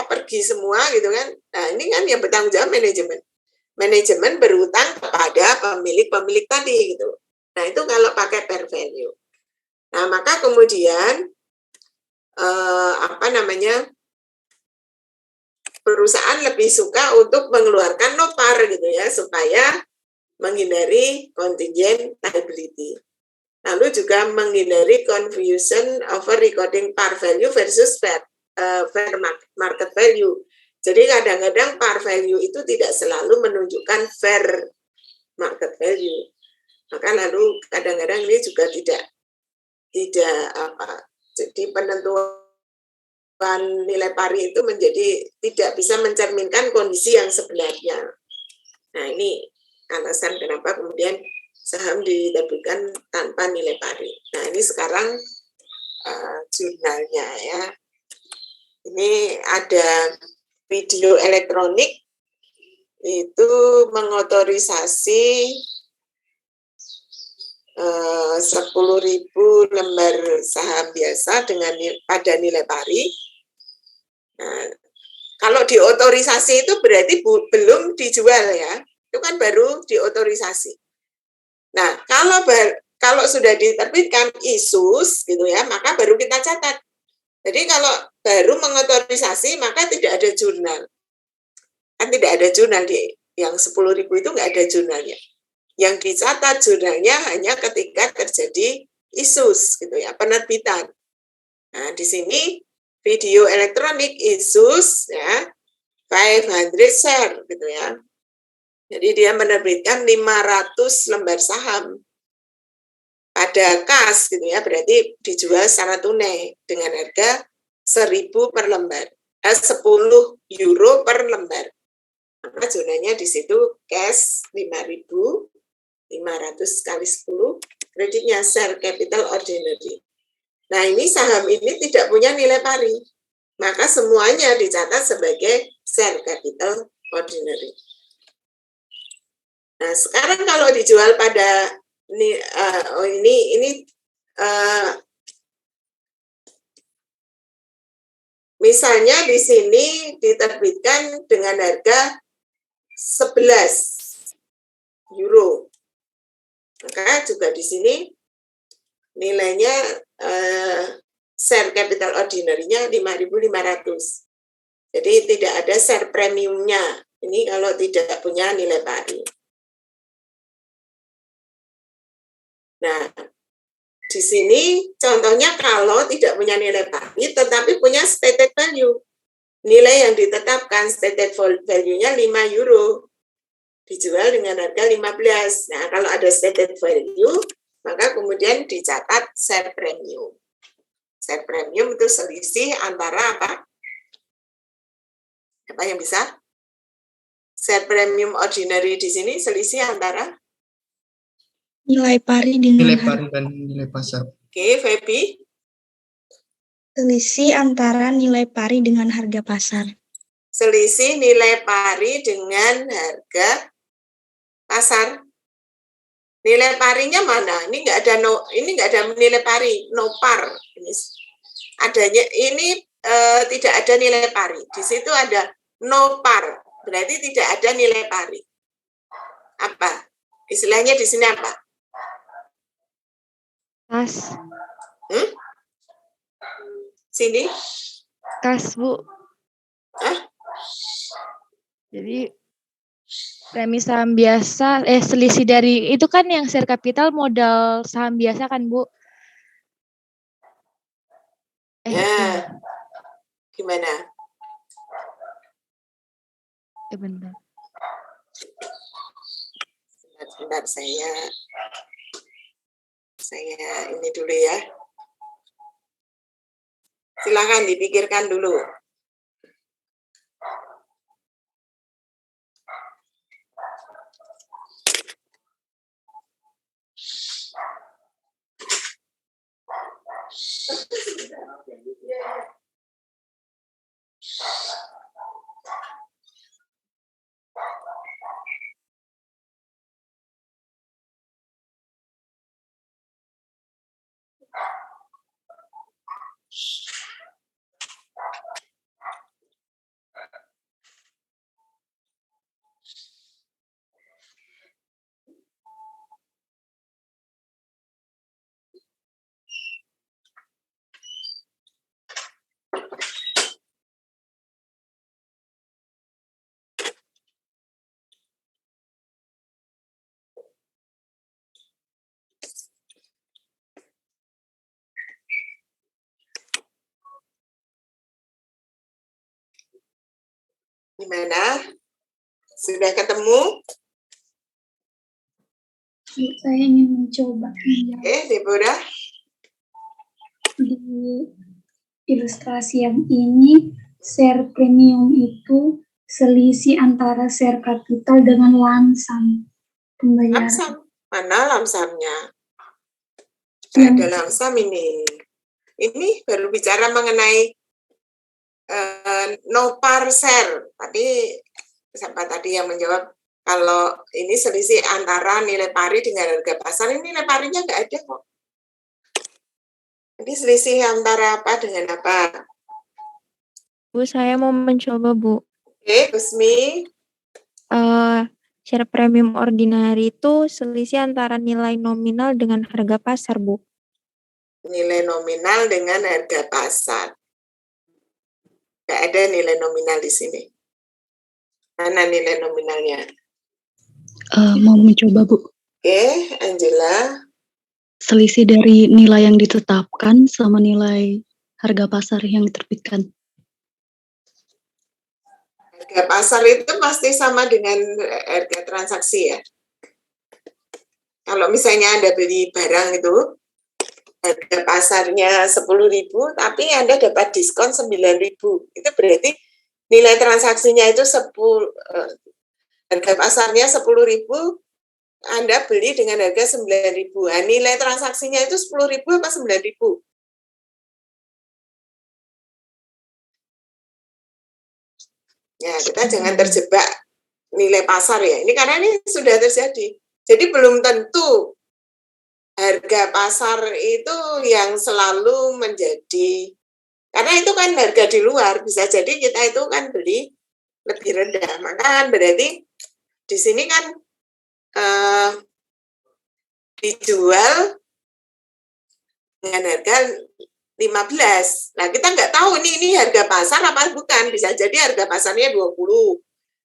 pergi semua gitu kan. Nah, ini kan yang bertanggung jawab manajemen. Manajemen berutang kepada pemilik-pemilik tadi gitu. Nah, itu kalau pakai fair value. Nah, maka kemudian perusahaan lebih suka untuk mengeluarkan nopar gitu ya supaya menghindari contingent liability. Lalu juga menghindari confusion over recording par value versus fair market value. Jadi kadang-kadang par value itu tidak selalu menunjukkan fair market value. Maka lalu kadang-kadang ini juga tidak jadi penentuan nilai pari itu menjadi tidak bisa mencerminkan kondisi yang sebenarnya. Nah, ini alasan kenapa kemudian saham diterbitkan tanpa nilai pari. Nah, ini sekarang jurnalnya ya. Ini ada video elektronik itu mengotorisasi 10.000 lembar saham biasa dengan pada nilai pari. Nah, kalau diotorisasi itu berarti belum dijual ya. Itu kan baru diotorisasi. Nah, kalau sudah diterbitkan ISUS gitu ya, maka baru kita catat. Jadi kalau baru mengotorisasi maka tidak ada jurnal. Kan tidak ada jurnal yang 10.000 itu nggak ada jurnalnya. Yang dicatat jurnalnya hanya ketika terjadi ISUS gitu ya, penerbitan. Nah, di sini video elektronik ISUS ya 500 share gitu ya. Jadi dia menerbitkan 500 lembar saham pada kas gitu ya, berarti dijual secara tunai dengan harga 1.000 per lembar, 10 euro per lembar. Maka zonanya di situ cash 5.500 kali 10, kreditnya share capital ordinary. Nah, ini saham ini tidak punya nilai pari, maka semuanya dicatat sebagai share capital ordinary. Nah, sekarang kalau dijual pada misalnya di sini diterbitkan dengan harga 11 euro, maka juga di sini nilainya share capital ordinary-nya 5.500. Jadi tidak ada share premiumnya. Ini kalau tidak punya nilai pari. Nah, di sini contohnya kalau tidak punya nilai pari tetapi punya stated value. Nilai yang ditetapkan stated value-nya 5 euro. Dijual dengan harga 15. Nah, kalau ada stated value, maka kemudian dicatat share premium. Share premium itu selisih antara apa? Apa yang bisa? Share premium ordinary di sini selisih antara Nilai pari dengan Nilai pari dan nilai pasar. Oke, Feby. selisih antara nilai pari dengan harga pasar. Selisih nilai pari dengan harga pasar. Nilai parinya mana? Ini nggak ada nilai pari, no par. Ini adanya ini tidak ada nilai pari. Di situ ada no par, berarti tidak ada nilai pari. Apa? Istilahnya di sini apa? Kas. Sini? Kas, Bu. Hah? Jadi premi saham biasa, selisih dari itu kan yang share capital modal saham biasa kan, Bu? Ya. Gimana? Bentar. Sebentar saya ini dulu ya. Silakan dipikirkan dulu. Gimana? Sudah ketemu? Saya ingin mencoba. Deborah? Di ilustrasi yang ini, share premium itu selisih antara share capital dengan langsam pembayaran. Mana lamsamnya? Ada lamsam ini. Ini baru bicara mengenai no par share. Tapi siapa tadi yang menjawab kalau ini selisih antara nilai pari dengan harga pasar, ini nilai parinya nggak ada kok. Jadi selisih antara apa dengan apa? Bu, saya mau mencoba, Bu. Oke, Kusmi. Share premium ordinary itu selisih antara nilai nominal dengan harga pasar, Bu. Nilai nominal dengan harga pasar. Nggak ada nilai nominal di sini. Mana nilai nominalnya? Mau mencoba, Bu. Oke, Angela. Selisih dari nilai yang ditetapkan sama nilai harga pasar yang diterbitkan. Harga pasar itu pasti sama dengan harga transaksi ya. Kalau misalnya Anda beli barang itu, harga pasarnya 10.000, tapi Anda dapat diskon 9.000. Itu berarti nilai transaksinya itu harga pasarnya 10.000, Anda beli dengan harga 9.000. Nah, nilai transaksinya itu 10.000 apa 9.000? Ya, kita jangan terjebak nilai pasar ya. Ini karena ini sudah terjadi. Jadi belum tentu harga pasar itu yang selalu menjadi, karena itu kan harga di luar, bisa jadi kita itu kan beli lebih rendah. Maka kan berarti di sini kan dijual dengan harga 15. Nah, kita nggak tahu ini harga pasar apa bukan. Bisa jadi harga pasarnya 20,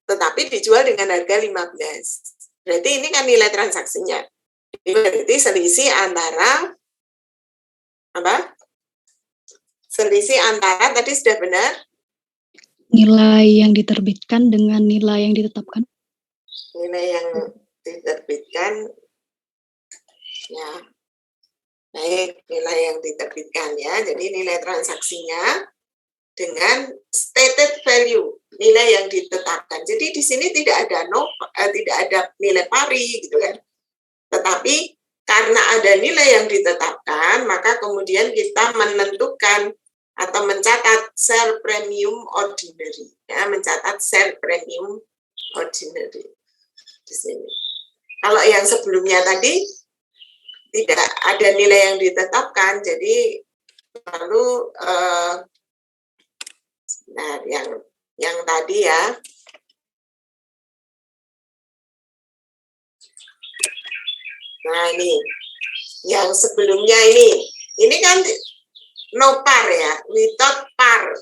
tetapi dijual dengan harga 15. Berarti ini kan nilai transaksinya. Berarti selisih antara apa? Selisih antara tadi sudah benar? Nilai yang diterbitkan dengan nilai yang ditetapkan. Nilai yang diterbitkan, ya. Baik, nilai yang diterbitkan ya. Jadi nilai transaksinya dengan stated value, nilai yang ditetapkan. Jadi di sini tidak ada tidak ada nilai pari gitu kan. Tetapi karena ada nilai yang ditetapkan, maka kemudian kita menentukan atau mencatat share premium ordinary, ya, mencatat share premium ordinary di sini. Kalau yang sebelumnya tadi tidak ada nilai yang ditetapkan, jadi lalu yang tadi ya, nah ini yang sebelumnya ini kan no par ya, without par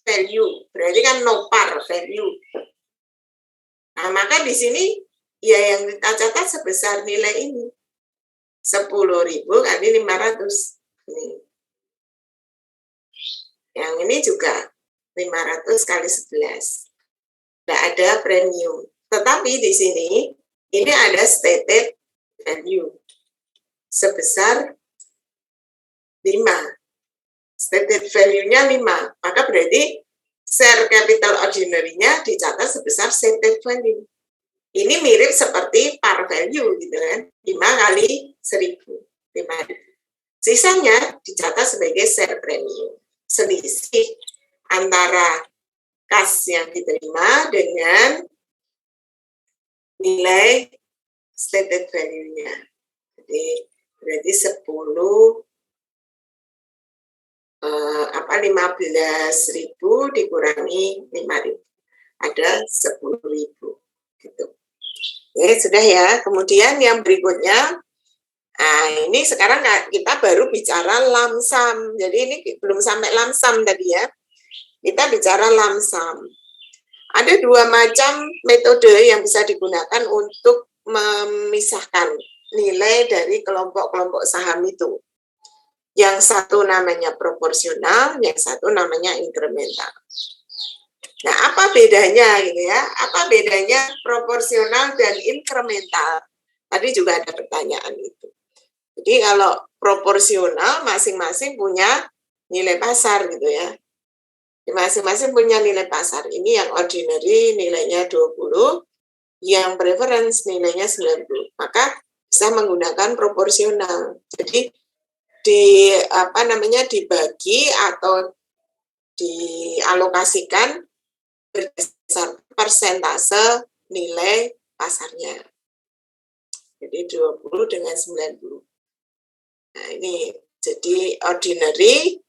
value, berarti kan no par value. Nah, maka di sini ya yang kita catat sebesar nilai ini 10.000 kali 500. Yang ini juga 500 kali 11. Tidak ada premium. Tetapi di sini ini ada stated value sebesar 5. Stated value-nya 5. Maka berarti share capital ordinary-nya dicatat sebesar stated value. Ini mirip seperti par value gitu kan. 5 kali 1.000. 5.000. Sisanya dicatat sebagai share premium. Selisih antara kas yang diterima dengan nilai stated value-nya. Jadi berarti 15.000 dikurangi 5.000. Ada 10.000 gitu. Oke, sudah ya. Kemudian yang berikutnya, nah ini sekarang kita baru bicara lamsam. Jadi ini belum sampai lamsam tadi ya. Kita bicara lamsam. Ada 2 macam metode yang bisa digunakan untuk memisahkan nilai dari kelompok-kelompok saham itu. Yang satu namanya proporsional, yang satu namanya inkremental. Nah, apa bedanya gitu ya? Apa bedanya proporsional dan inkremental? Tadi juga ada pertanyaan itu. Jadi kalau proporsional masing-masing punya nilai pasar gitu ya. Masing-masing punya nilai pasar. Ini yang ordinary nilainya 20, yang preference nilainya 90. Maka bisa menggunakan proporsional. Jadi dibagi atau dialokasikan berdasarkan persentase nilai pasarnya. Jadi 20 dengan 90. Nah, ini jadi ordinary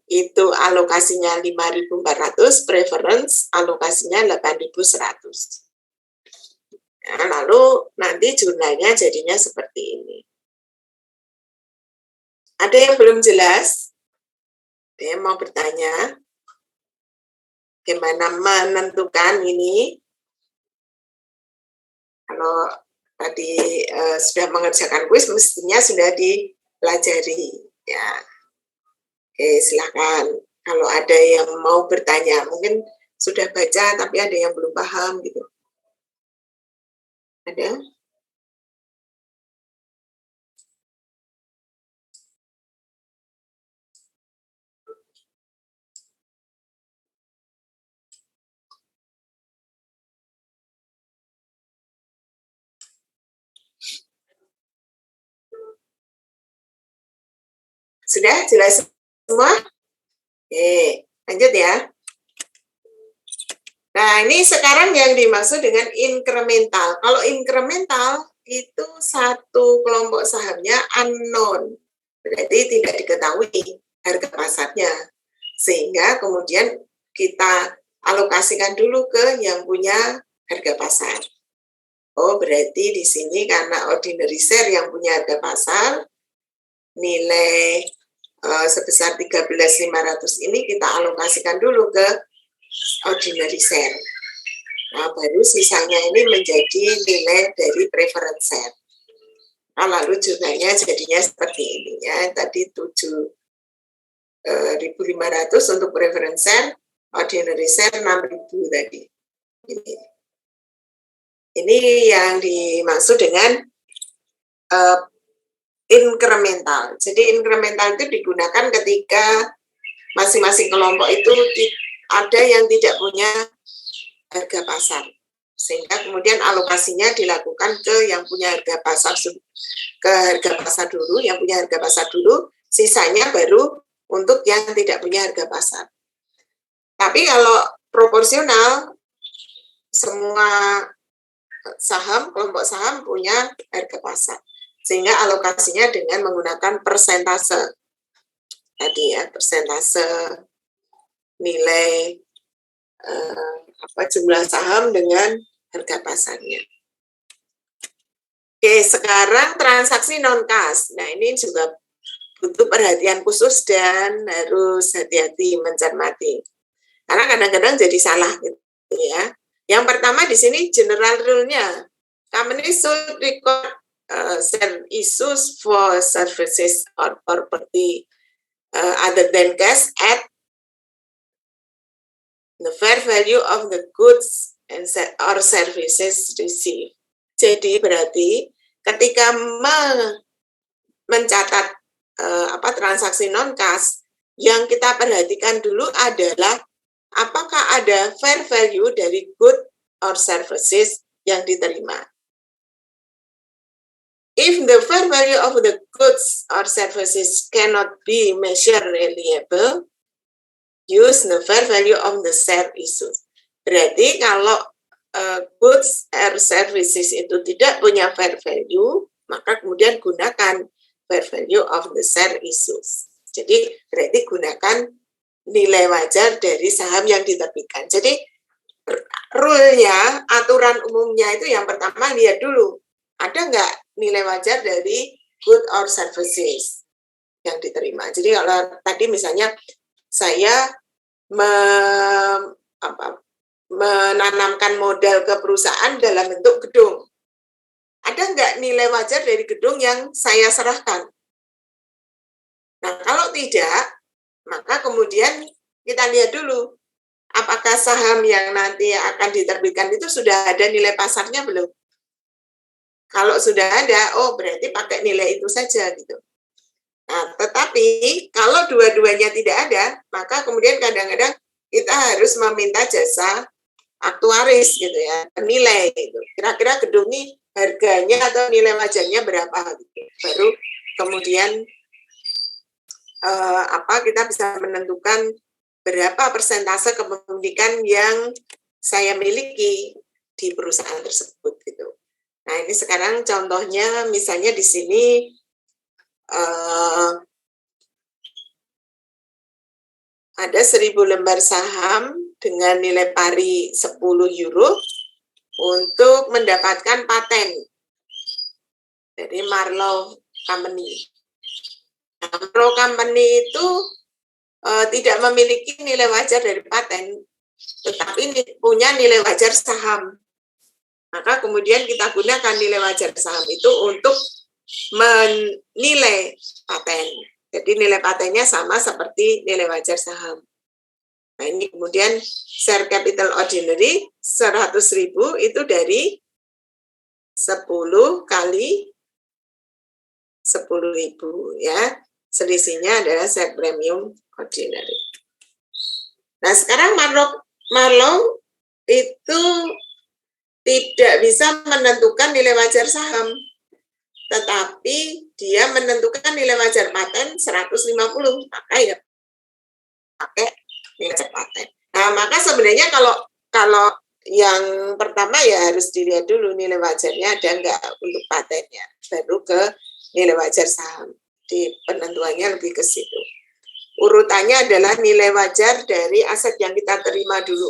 itu alokasinya 5.400, preference alokasinya 8.100. Nah, lalu nanti jurnalnya jadinya seperti ini. Ada yang belum jelas? Ada yang mau bertanya? Bagaimana menentukan ini? Kalau tadi sudah mengerjakan kuis, mestinya sudah dipelajari. Ya, oke, silakan. Kalau ada yang mau bertanya, mungkin sudah baca tapi ada yang belum paham gitu. Ada? Sudah jelas semua? Oke, lanjut ya. Nah, ini sekarang yang dimaksud dengan incremental. Kalau incremental itu satu kelompok sahamnya unknown, berarti tidak diketahui harga pasarnya. Sehingga kemudian kita alokasikan dulu ke yang punya harga pasar. Oh, berarti di sini karena ordinary share yang punya harga pasar, nilai sebesar 13.500 ini kita alokasikan dulu ke ordinary share. Nah, baru sisanya ini menjadi nilai dari preference share. Nah, lalu jurnalnya jadinya seperti ini ya. Tadi 7.500 untuk preference share, ordinary share 6.000 tadi. Ini yang dimaksud dengan incremental. Jadi incremental itu digunakan ketika masing-masing kelompok itu ada yang tidak punya harga pasar, sehingga kemudian alokasinya dilakukan ke yang punya harga pasar, ke harga pasar dulu, yang punya harga pasar dulu, sisanya baru untuk yang tidak punya harga pasar. Tapi kalau proporsional, semua saham, kelompok saham punya harga pasar, sehingga alokasinya dengan menggunakan persentase tadi ya, persentase nilai jumlah saham dengan harga pasarnya. Oke, sekarang transaksi non kas. Nah, ini juga butuh perhatian khusus dan harus hati-hati mencermati. Karena kadang-kadang jadi salah gitu ya. Yang pertama di sini general rule-nya. Company should record share issues for services or property other than cash at the fair value of the goods and or services received. Jadi berarti ketika mencatat transaksi non kas, yang kita perhatikan dulu adalah apakah ada fair value dari good or services yang diterima. If the fair value of the goods or services cannot be measured reliable, use the fair value of the share issues. Berarti kalau goods or services itu tidak punya fair value, maka kemudian gunakan fair value of the share issues. Jadi berarti gunakan nilai wajar dari saham yang diterbitkan. Jadi rule-nya, aturan umumnya itu yang pertama lihat dulu, ada nggak nilai wajar dari good or services yang diterima. Jadi kalau tadi misalnya saya menanamkan modal ke perusahaan dalam bentuk gedung. Ada nggak nilai wajar dari gedung yang saya serahkan? Nah, kalau tidak, maka kemudian kita lihat dulu, apakah saham yang nanti akan diterbitkan itu sudah ada nilai pasarnya belum? Kalau sudah ada, oh berarti pakai nilai itu saja gitu. Nah, tetapi kalau dua-duanya tidak ada, maka kemudian kadang-kadang kita harus meminta jasa aktuaris gitu ya, penilai itu. Kira-kira gedung ini harganya atau nilai wajarnya berapa gitu. Baru kemudian kita bisa menentukan berapa persentase kepemilikan yang saya miliki di perusahaan tersebut gitu. Nah, ini sekarang contohnya misalnya di sini ada 1000 lembar saham dengan nilai pari 10 euro untuk mendapatkan paten dari Marlowe Company. Nah, Marlowe Company itu tidak memiliki nilai wajar dari paten, tetapi punya nilai wajar saham. Maka kemudian kita gunakan nilai wajar saham itu untuk menilai paten. Jadi nilai patennya sama seperti nilai wajar saham. Nah, ini kemudian share capital ordinary 100.000 itu dari 10 kali 10.000 ya. Selisihnya adalah share premium ordinary. Nah, sekarang Marlowe itu tidak bisa menentukan nilai wajar saham, tetapi dia menentukan nilai wajar paten 150, maka ya pakai nilai wajar paten. Nah, maka sebenarnya kalau yang pertama ya harus dilihat dulu nilai wajarnya ada enggak untuk patennya, baru ke nilai wajar saham. Di penentuannya lebih ke situ. Urutannya adalah nilai wajar dari aset yang kita terima dulu,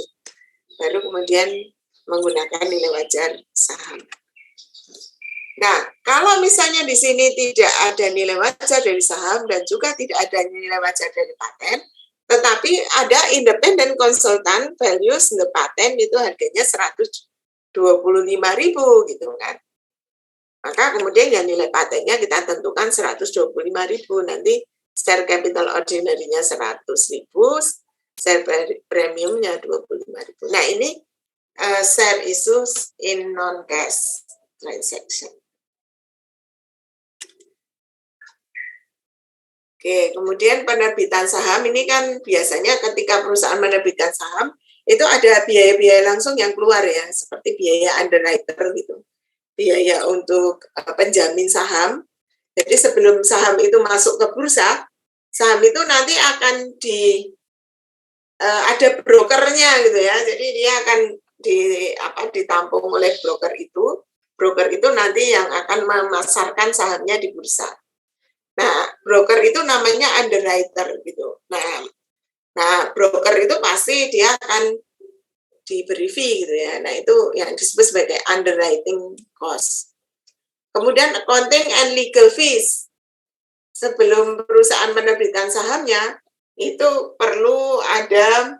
baru kemudian menggunakan nilai wajar saham. Nah, kalau misalnya di sini tidak ada nilai wajar dari saham dan juga tidak ada nilai wajar dari paten, tetapi ada independent consultant values the patent itu harganya 125.000 gitu kan. Maka kemudian yang nilai patennya kita tentukan 125.000, nanti share capital ordinary-nya 100.000, share premiumnya 25.000. Nah, ini share issues in non-cash transaction. Oke, kemudian penerbitan saham ini kan biasanya ketika perusahaan menerbitkan saham itu ada biaya-biaya langsung yang keluar ya, seperti biaya underwriter gitu, biaya untuk penjamin saham. Jadi sebelum saham itu masuk ke bursa, saham itu nanti akan ada brokernya gitu ya. Jadi dia akan ditampung oleh broker itu. Broker itu nanti yang akan memasarkan sahamnya di bursa. Nah, broker itu namanya underwriter gitu. Nah, broker itu pasti dia akan diberi fee gitu ya. Nah, itu yang disebut sebagai underwriting cost. Kemudian accounting and legal fees. Sebelum perusahaan menerbitkan sahamnya, itu perlu ada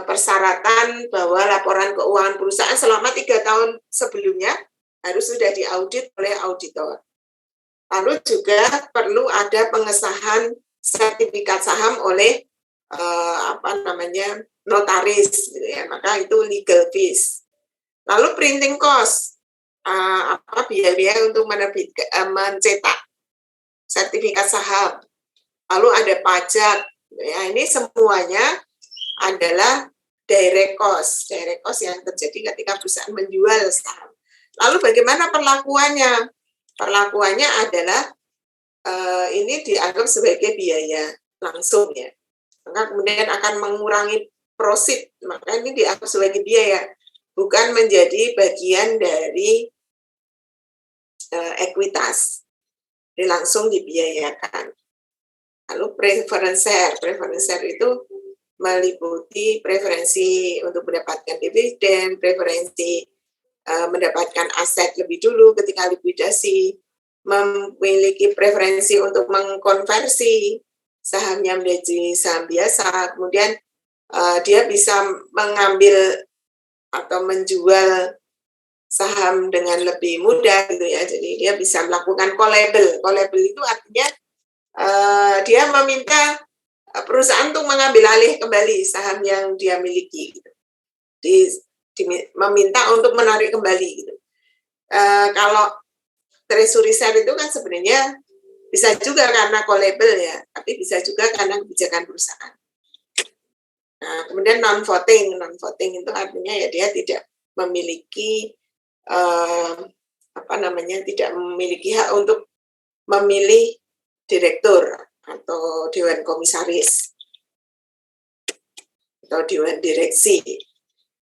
persyaratan bahwa laporan keuangan perusahaan selama 3 tahun sebelumnya harus sudah diaudit oleh auditor. Lalu juga perlu ada pengesahan sertifikat saham oleh notaris, gitu ya. Maka itu legal fees. Lalu printing cost, biaya untuk mencetak sertifikat saham. Lalu ada pajak. Ya, ini semuanya adalah direct cost yang terjadi ketika perusahaan menjual saham. Lalu bagaimana perlakuannya? Perlakuannya adalah ini dianggap sebagai biaya langsung ya. Maka kemudian akan mengurangi prosit, maka ini dianggap sebagai biaya, bukan menjadi bagian dari ekuitas. Ini langsung dibiayakan. Lalu preference share itu meliputi preferensi untuk mendapatkan dividen, preferensi mendapatkan aset lebih dulu ketika likuidasi, memiliki preferensi untuk mengkonversi sahamnya menjadi saham biasa, kemudian dia bisa mengambil atau menjual saham dengan lebih mudah gitu ya. Jadi dia bisa melakukan callable. Callable itu artinya dia meminta perusahaan untuk mengambil alih kembali saham yang dia miliki gitu. Meminta untuk menarik kembali gitu. Kalau treasury share itu kan sebenarnya bisa juga karena callable ya, tapi bisa juga karena kebijakan perusahaan. Nah, kemudian non-voting itu artinya ya dia tidak memiliki tidak memiliki hak untuk memilih direktur atau dewan komisaris atau dewan direksi.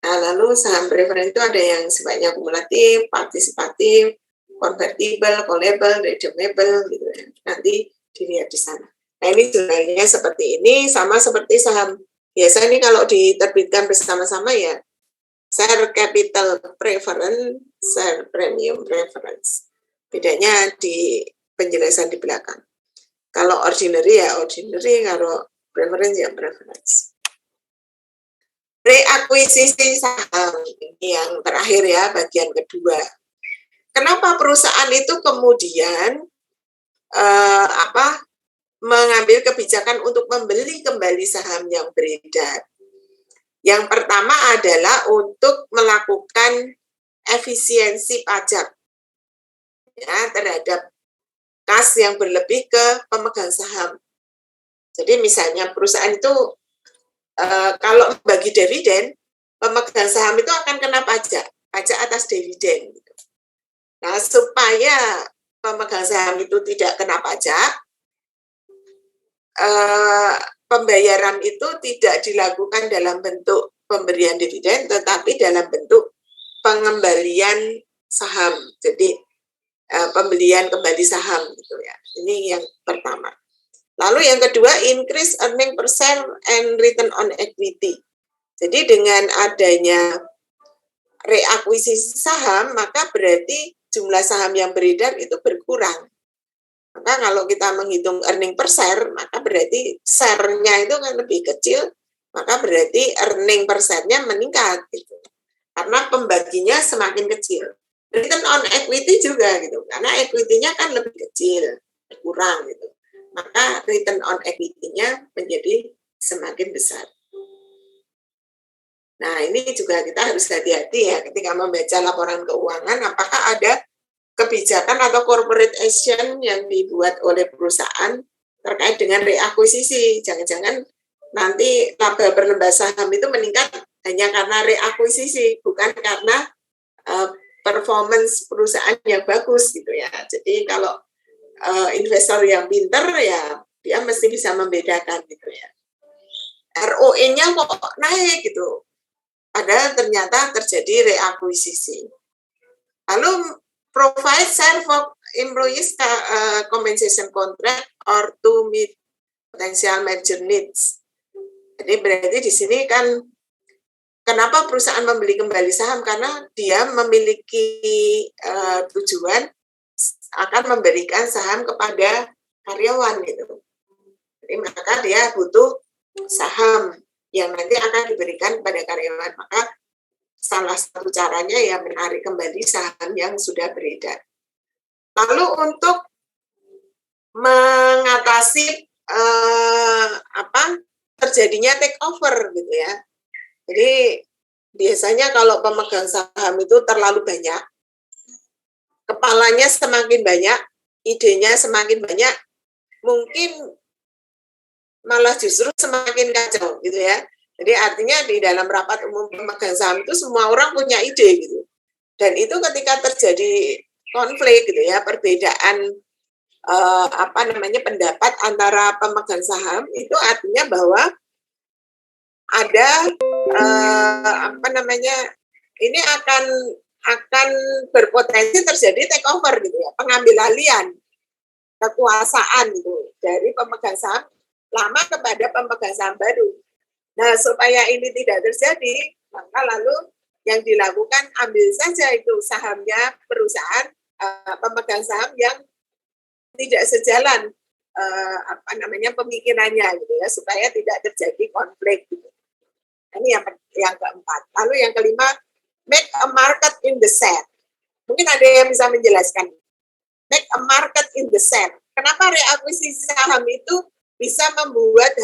Nah, lalu saham preferen itu ada yang sifatnya kumulatif, partisipatif, convertible, callable, redeemable, gitu ya. Nanti dilihat di sana. Nah, ini sebenarnya seperti ini, sama seperti saham biasa ini kalau diterbitkan bersama-sama ya, share capital preference, share premium preference. Bedanya di penjelasan di belakang. Kalau ordinary ya ordinary, kalau preference ya preference. Reakuisisi saham, ini yang terakhir ya, bagian kedua. Kenapa perusahaan itu kemudian mengambil kebijakan untuk membeli kembali saham yang beredar? Yang pertama adalah untuk melakukan efisiensi pajak ya, terhadap kas yang berlebih ke pemegang saham. Jadi misalnya perusahaan itu kalau bagi dividen, pemegang saham itu akan kena pajak atas dividen. Nah, supaya pemegang saham itu tidak kena pajak, pembayaran itu tidak dilakukan dalam bentuk pemberian dividen, tetapi dalam bentuk pengembalian saham. Jadi pembelian kembali saham gitu ya. Ini yang pertama. Lalu yang kedua, increase earning per share and return on equity. Jadi dengan adanya reakuisisi saham, maka berarti jumlah saham yang beredar itu berkurang. Maka kalau kita menghitung earning per share, maka berarti share-nya itu kan lebih kecil, maka berarti earning per share-nya meningkat gitu. Karena pembaginya semakin kecil. Return on equity juga gitu, karena equity-nya kan lebih kecil, berkurang gitu. Maka return on equity-nya menjadi semakin besar. Nah, ini juga kita harus hati-hati ya ketika membaca laporan keuangan, apakah ada kebijakan atau corporate action yang dibuat oleh perusahaan terkait dengan reakuisisi. Jangan-jangan nanti laba berlembah saham itu meningkat hanya karena reakuisisi, bukan karena performance perusahaan yang bagus gitu ya. Jadi kalau investor yang pinter ya dia mesti bisa membedakan gitu ya. ROE-nya kok naik gitu, padahal ternyata terjadi reakuisisi. Lalu provide share for employees compensation contract or to meet potential merger needs. Jadi berarti di sini kan kenapa perusahaan membeli kembali saham, karena dia memiliki tujuan akan memberikan saham kepada karyawan gitu. Jadi maka dia butuh saham yang nanti akan diberikan kepada karyawan. Maka salah satu caranya ya menarik kembali saham yang sudah beredar. Lalu untuk mengatasi terjadinya take over gitu ya. Jadi biasanya kalau pemegang saham itu terlalu banyak, kepalanya semakin banyak, idenya semakin banyak, mungkin malah justru semakin kacau gitu ya. Jadi artinya di dalam rapat umum pemegang saham itu semua orang punya ide gitu. Dan itu ketika terjadi konflik gitu ya, perbedaan pendapat antara pemegang saham, itu artinya bahwa ada ini akan berpotensi terjadi take over gitu ya, pengambil alihan kekuasaan gitu dari pemegang saham lama kepada pemegang saham baru. Nah, supaya ini tidak terjadi, maka lalu yang dilakukan ambil saja itu sahamnya perusahaan pemegang saham yang tidak sejalan pemikirannya gitu ya, supaya tidak terjadi konflik gitu. Ini yang keempat. Lalu yang kelima, make a market in the share. Mungkin ada yang bisa menjelaskan. Make a market in the share. Kenapa reakuisisi saham itu bisa membuat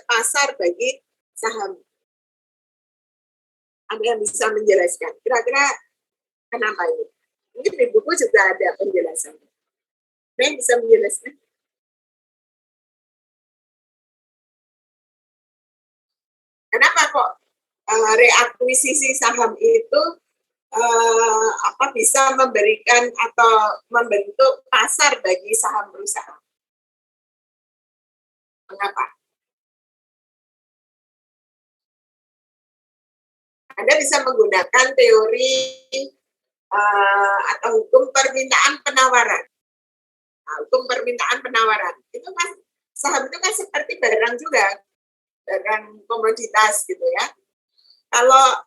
pasar bagi saham? Ada yang bisa menjelaskan. Kira-kira kenapa ini? Mungkin di buku juga ada penjelasannya. Ada yang bisa menjelaskan? Kenapa kok reakuisisi saham itu bisa memberikan atau membentuk pasar bagi saham perusahaan? Mengapa? Anda bisa menggunakan teori atau hukum permintaan penawaran. Nah, hukum permintaan penawaran itu kan saham itu kan seperti barang juga, barang komoditas gitu ya. Kalau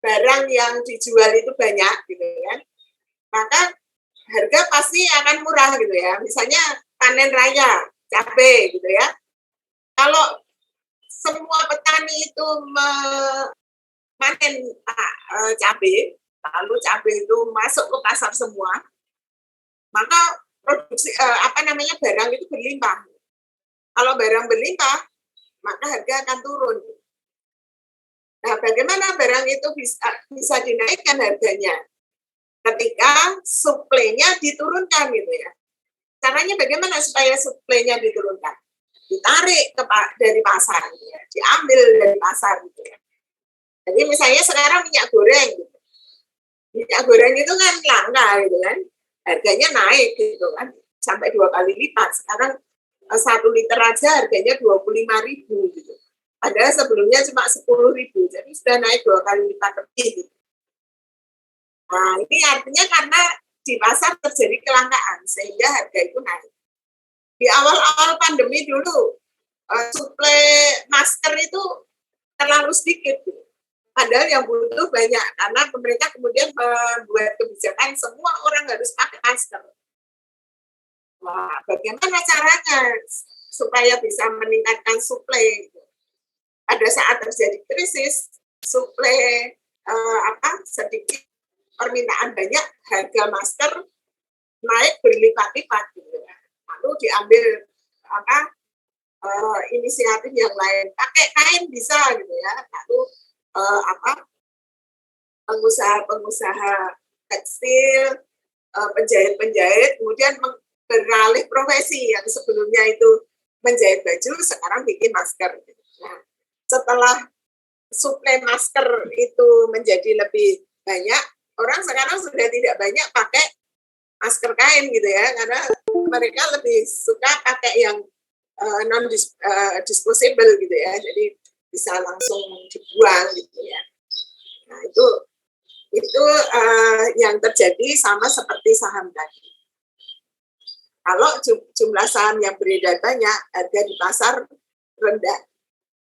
barang yang dijual itu banyak gitu kan, maka harga pasti akan murah gitu ya. Misalnya panen raya, cabai gitu ya. Kalau semua petani itu memanen cabai, lalu cabai itu masuk ke pasar semua, maka produksi barang itu berlimpah. Kalau barang berlimpah, maka harga akan turun. Nah, bagaimana barang itu bisa dinaikkan harganya? Ketika suplainya diturunkan gitu ya. Caranya bagaimana supaya suplainya diturunkan? Ditarik dari pasar, gitu ya. Diambil dari pasar gitu ya. Jadi misalnya sekarang minyak goreng, gitu. Minyak goreng itu kan langka gitu kan, harganya naik gitu kan, sampai 2 kali lipat. Sekarang 1 liter aja harganya 25.000 gitu. Padahal sebelumnya cuma 10.000, jadi sudah naik 2 kali lipat lebih. Gitu. Nah ini artinya karena di pasar terjadi kelangkaan sehingga harga itu naik. Di awal-awal pandemi dulu, suplai masker itu terlalu sedikit. Gitu. Padahal yang butuh banyak, karena pemerintah kemudian membuat kebijakan semua orang harus pakai masker. Wah, bagaimana caranya supaya bisa meningkatkan suplai? Gitu. Pada saat terjadi krisis, suplai sedikit, permintaan banyak, harga masker naik berlipat-lipat. Gitu. Lalu diambil inisiatif yang lain, pakai kain bisa gitu ya. Lalu pengusaha-pengusaha tekstil, penjahit-penjahit kemudian beralih profesi yang sebelumnya itu menjahit baju, sekarang bikin masker. Nah, setelah suplai masker itu menjadi lebih banyak, orang sekarang sudah tidak banyak pakai masker kain gitu ya, karena mereka lebih suka pakai yang non-disposable gitu ya, jadi bisa langsung dibuang gitu ya. Nah itu yang terjadi sama seperti saham tadi. Kalau jumlah saham yang beredar banyak, harga di pasar rendah.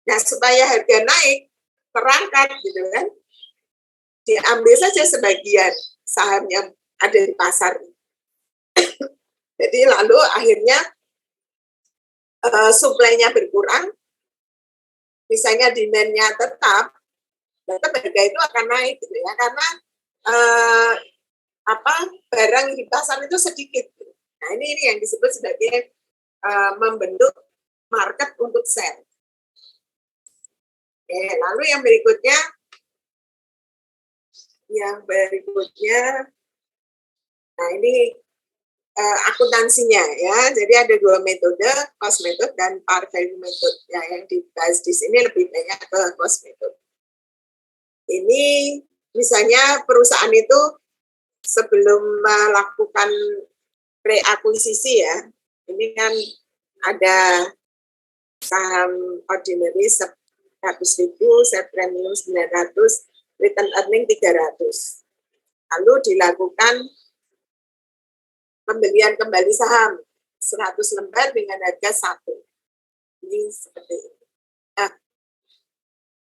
Nah supaya harga naik, terangkat gitu kan, diambil saja sebagian saham yang ada di pasar. Jadi lalu akhirnya suplainya berkurang, misalnya demand-nya tetap harga itu akan naik gitu ya, karena barang di pasar itu sedikit. Nah ini yang disebut sebagai membentuk market untuk sell. Oke, lalu yang berikutnya nah ini akuntansinya ya. Jadi ada 2 metode, cost method dan par value method. Ya, yang dibahas di sini lebih banyak ke cost method. Ini misalnya perusahaan itu sebelum melakukan reakuisisi ya, ini kan ada saham ordinary 100.000, share premium 900, return earning 300. Lalu dilakukan pembelian kembali saham 100 lembar dengan harga 1. Ini seperti ini. Nah,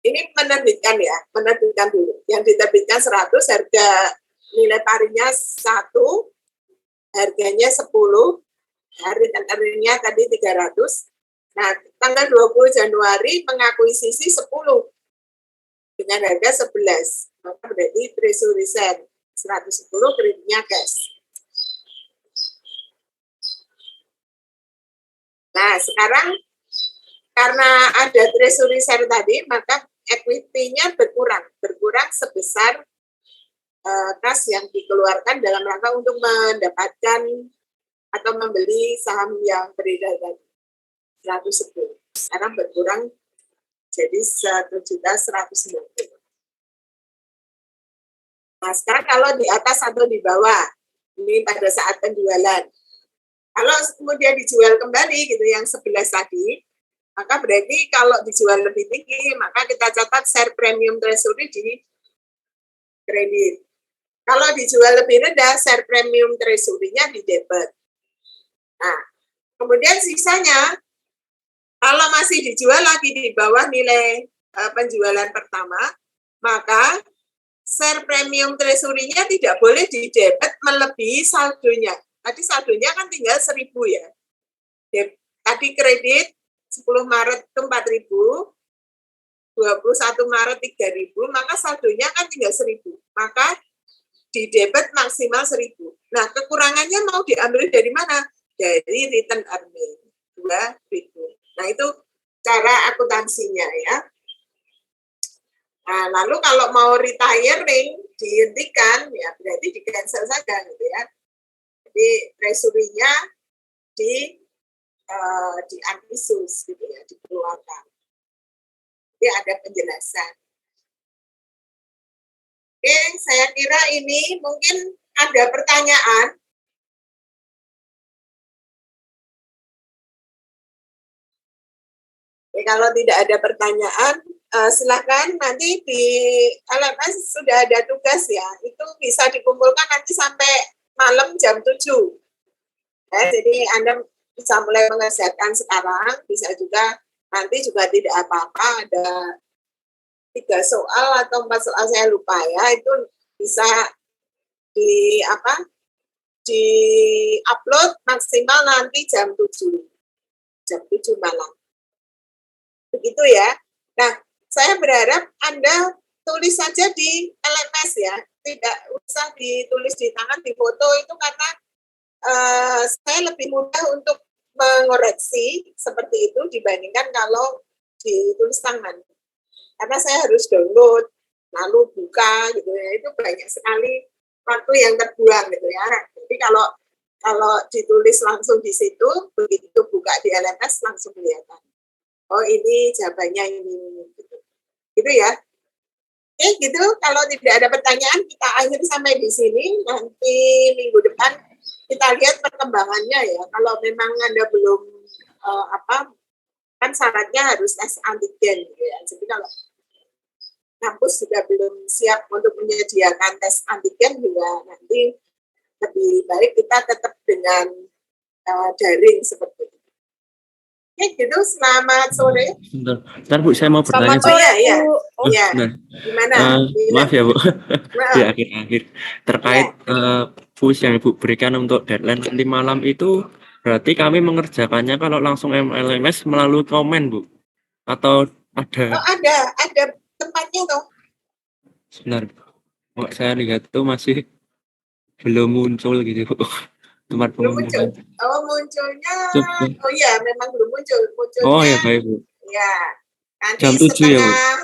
ini menerbitkan dulu. Yang diterbitkan 100, harga nilai parinya 1, harganya 10, return earning-nya tadi 300. Nah, tanggal 20 Januari mengakuisisi 10 dengan harga 11. Maka berarti treasury share 110, kreditnya cash. Nah, sekarang karena ada treasury share tadi, maka equity-nya berkurang sebesar kas yang dikeluarkan dalam rangka untuk mendapatkan atau membeli saham yang beredar tadi 110. Sekarang berkurang Jadi 1.190.000. Nah, sekarang kalau di atas atau di bawah, ini pada saat penjualan. Kalau kemudian dijual kembali gitu yang 11 tadi, maka berarti kalau dijual lebih tinggi, maka kita catat share premium treasury di kredit. Kalau dijual lebih rendah, share premium treasury-nya di debit. Nah, kemudian sisanya, kalau masih dijual lagi di bawah nilai penjualan pertama, maka share premium treasury-nya tidak boleh di debit melebihi saldonya. Tadi saldonya kan tinggal 1.000 ya. Tadi kredit 10 Maret itu 4.000, 21 Maret 3.000, maka saldonya kan tinggal 1.000. Maka di debit maksimal 1.000. Nah, kekurangannya mau diambil dari mana? Dari return earning 2.000. Nah, itu cara akuntansinya ya. Nah, lalu kalau mau retiring dihentikan, ya berarti di cancel saja gitu ya. Jadi treasury-nya di antisus gitu ya, dikeluarkan. Jadi ada penjelasan. Oke, saya kira ini mungkin ada pertanyaan. Oke, kalau tidak ada pertanyaan, silakan nanti di LMS sudah ada tugas ya. Itu bisa dikumpulkan nanti sampai malam jam 7. Ya, jadi Anda bisa mulai mengerjakan sekarang, bisa juga nanti juga tidak apa-apa, ada 3 soal atau 4 soal saya lupa ya, itu bisa di upload maksimal nanti jam 7 malam. Begitu ya. Nah, saya berharap Anda tulis saja di LMS ya, tidak usah ditulis di tangan, di foto itu karena saya lebih mudah untuk mengoreksi seperti itu dibandingkan kalau ditulis tangan. Karena saya harus download, lalu buka gitu ya, itu banyak sekali waktu yang terbuang gitu ya. Jadi kalau ditulis langsung di situ, begitu buka di LMS langsung kelihatan. Oh ini jawabannya ini gitu ya. Oke gitu, kalau tidak ada pertanyaan kita akhiri sampai di sini. Nanti minggu depan kita lihat perkembangannya ya. Kalau memang Anda belum kan syaratnya harus tes antigen gitu ya. Jadi kalau kampus juga belum siap untuk menyediakan tes antigen juga nanti lebih baik kita tetap dengan daring seperti itu. Oke gitu, selamat sore. Bentar Bu, saya mau bertanya. Selamat sore ya. Oh, ya. Gimana? Maaf ya Bu, di akhir-akhir terkait push yang Ibu berikan untuk deadline nanti malam itu, berarti kami mengerjakannya kalau langsung LMS melalui komen Bu, atau ada? Oh, ada tempatnya toh. Sebentar, kok saya lihat tuh masih belum muncul gitu Bu. Tempat Belum muncul. Oh munculnya, oh iya memang belum muncul. Munculnya, oh ya baik Bu. ya nanti Jam 7 ya Bu. setengah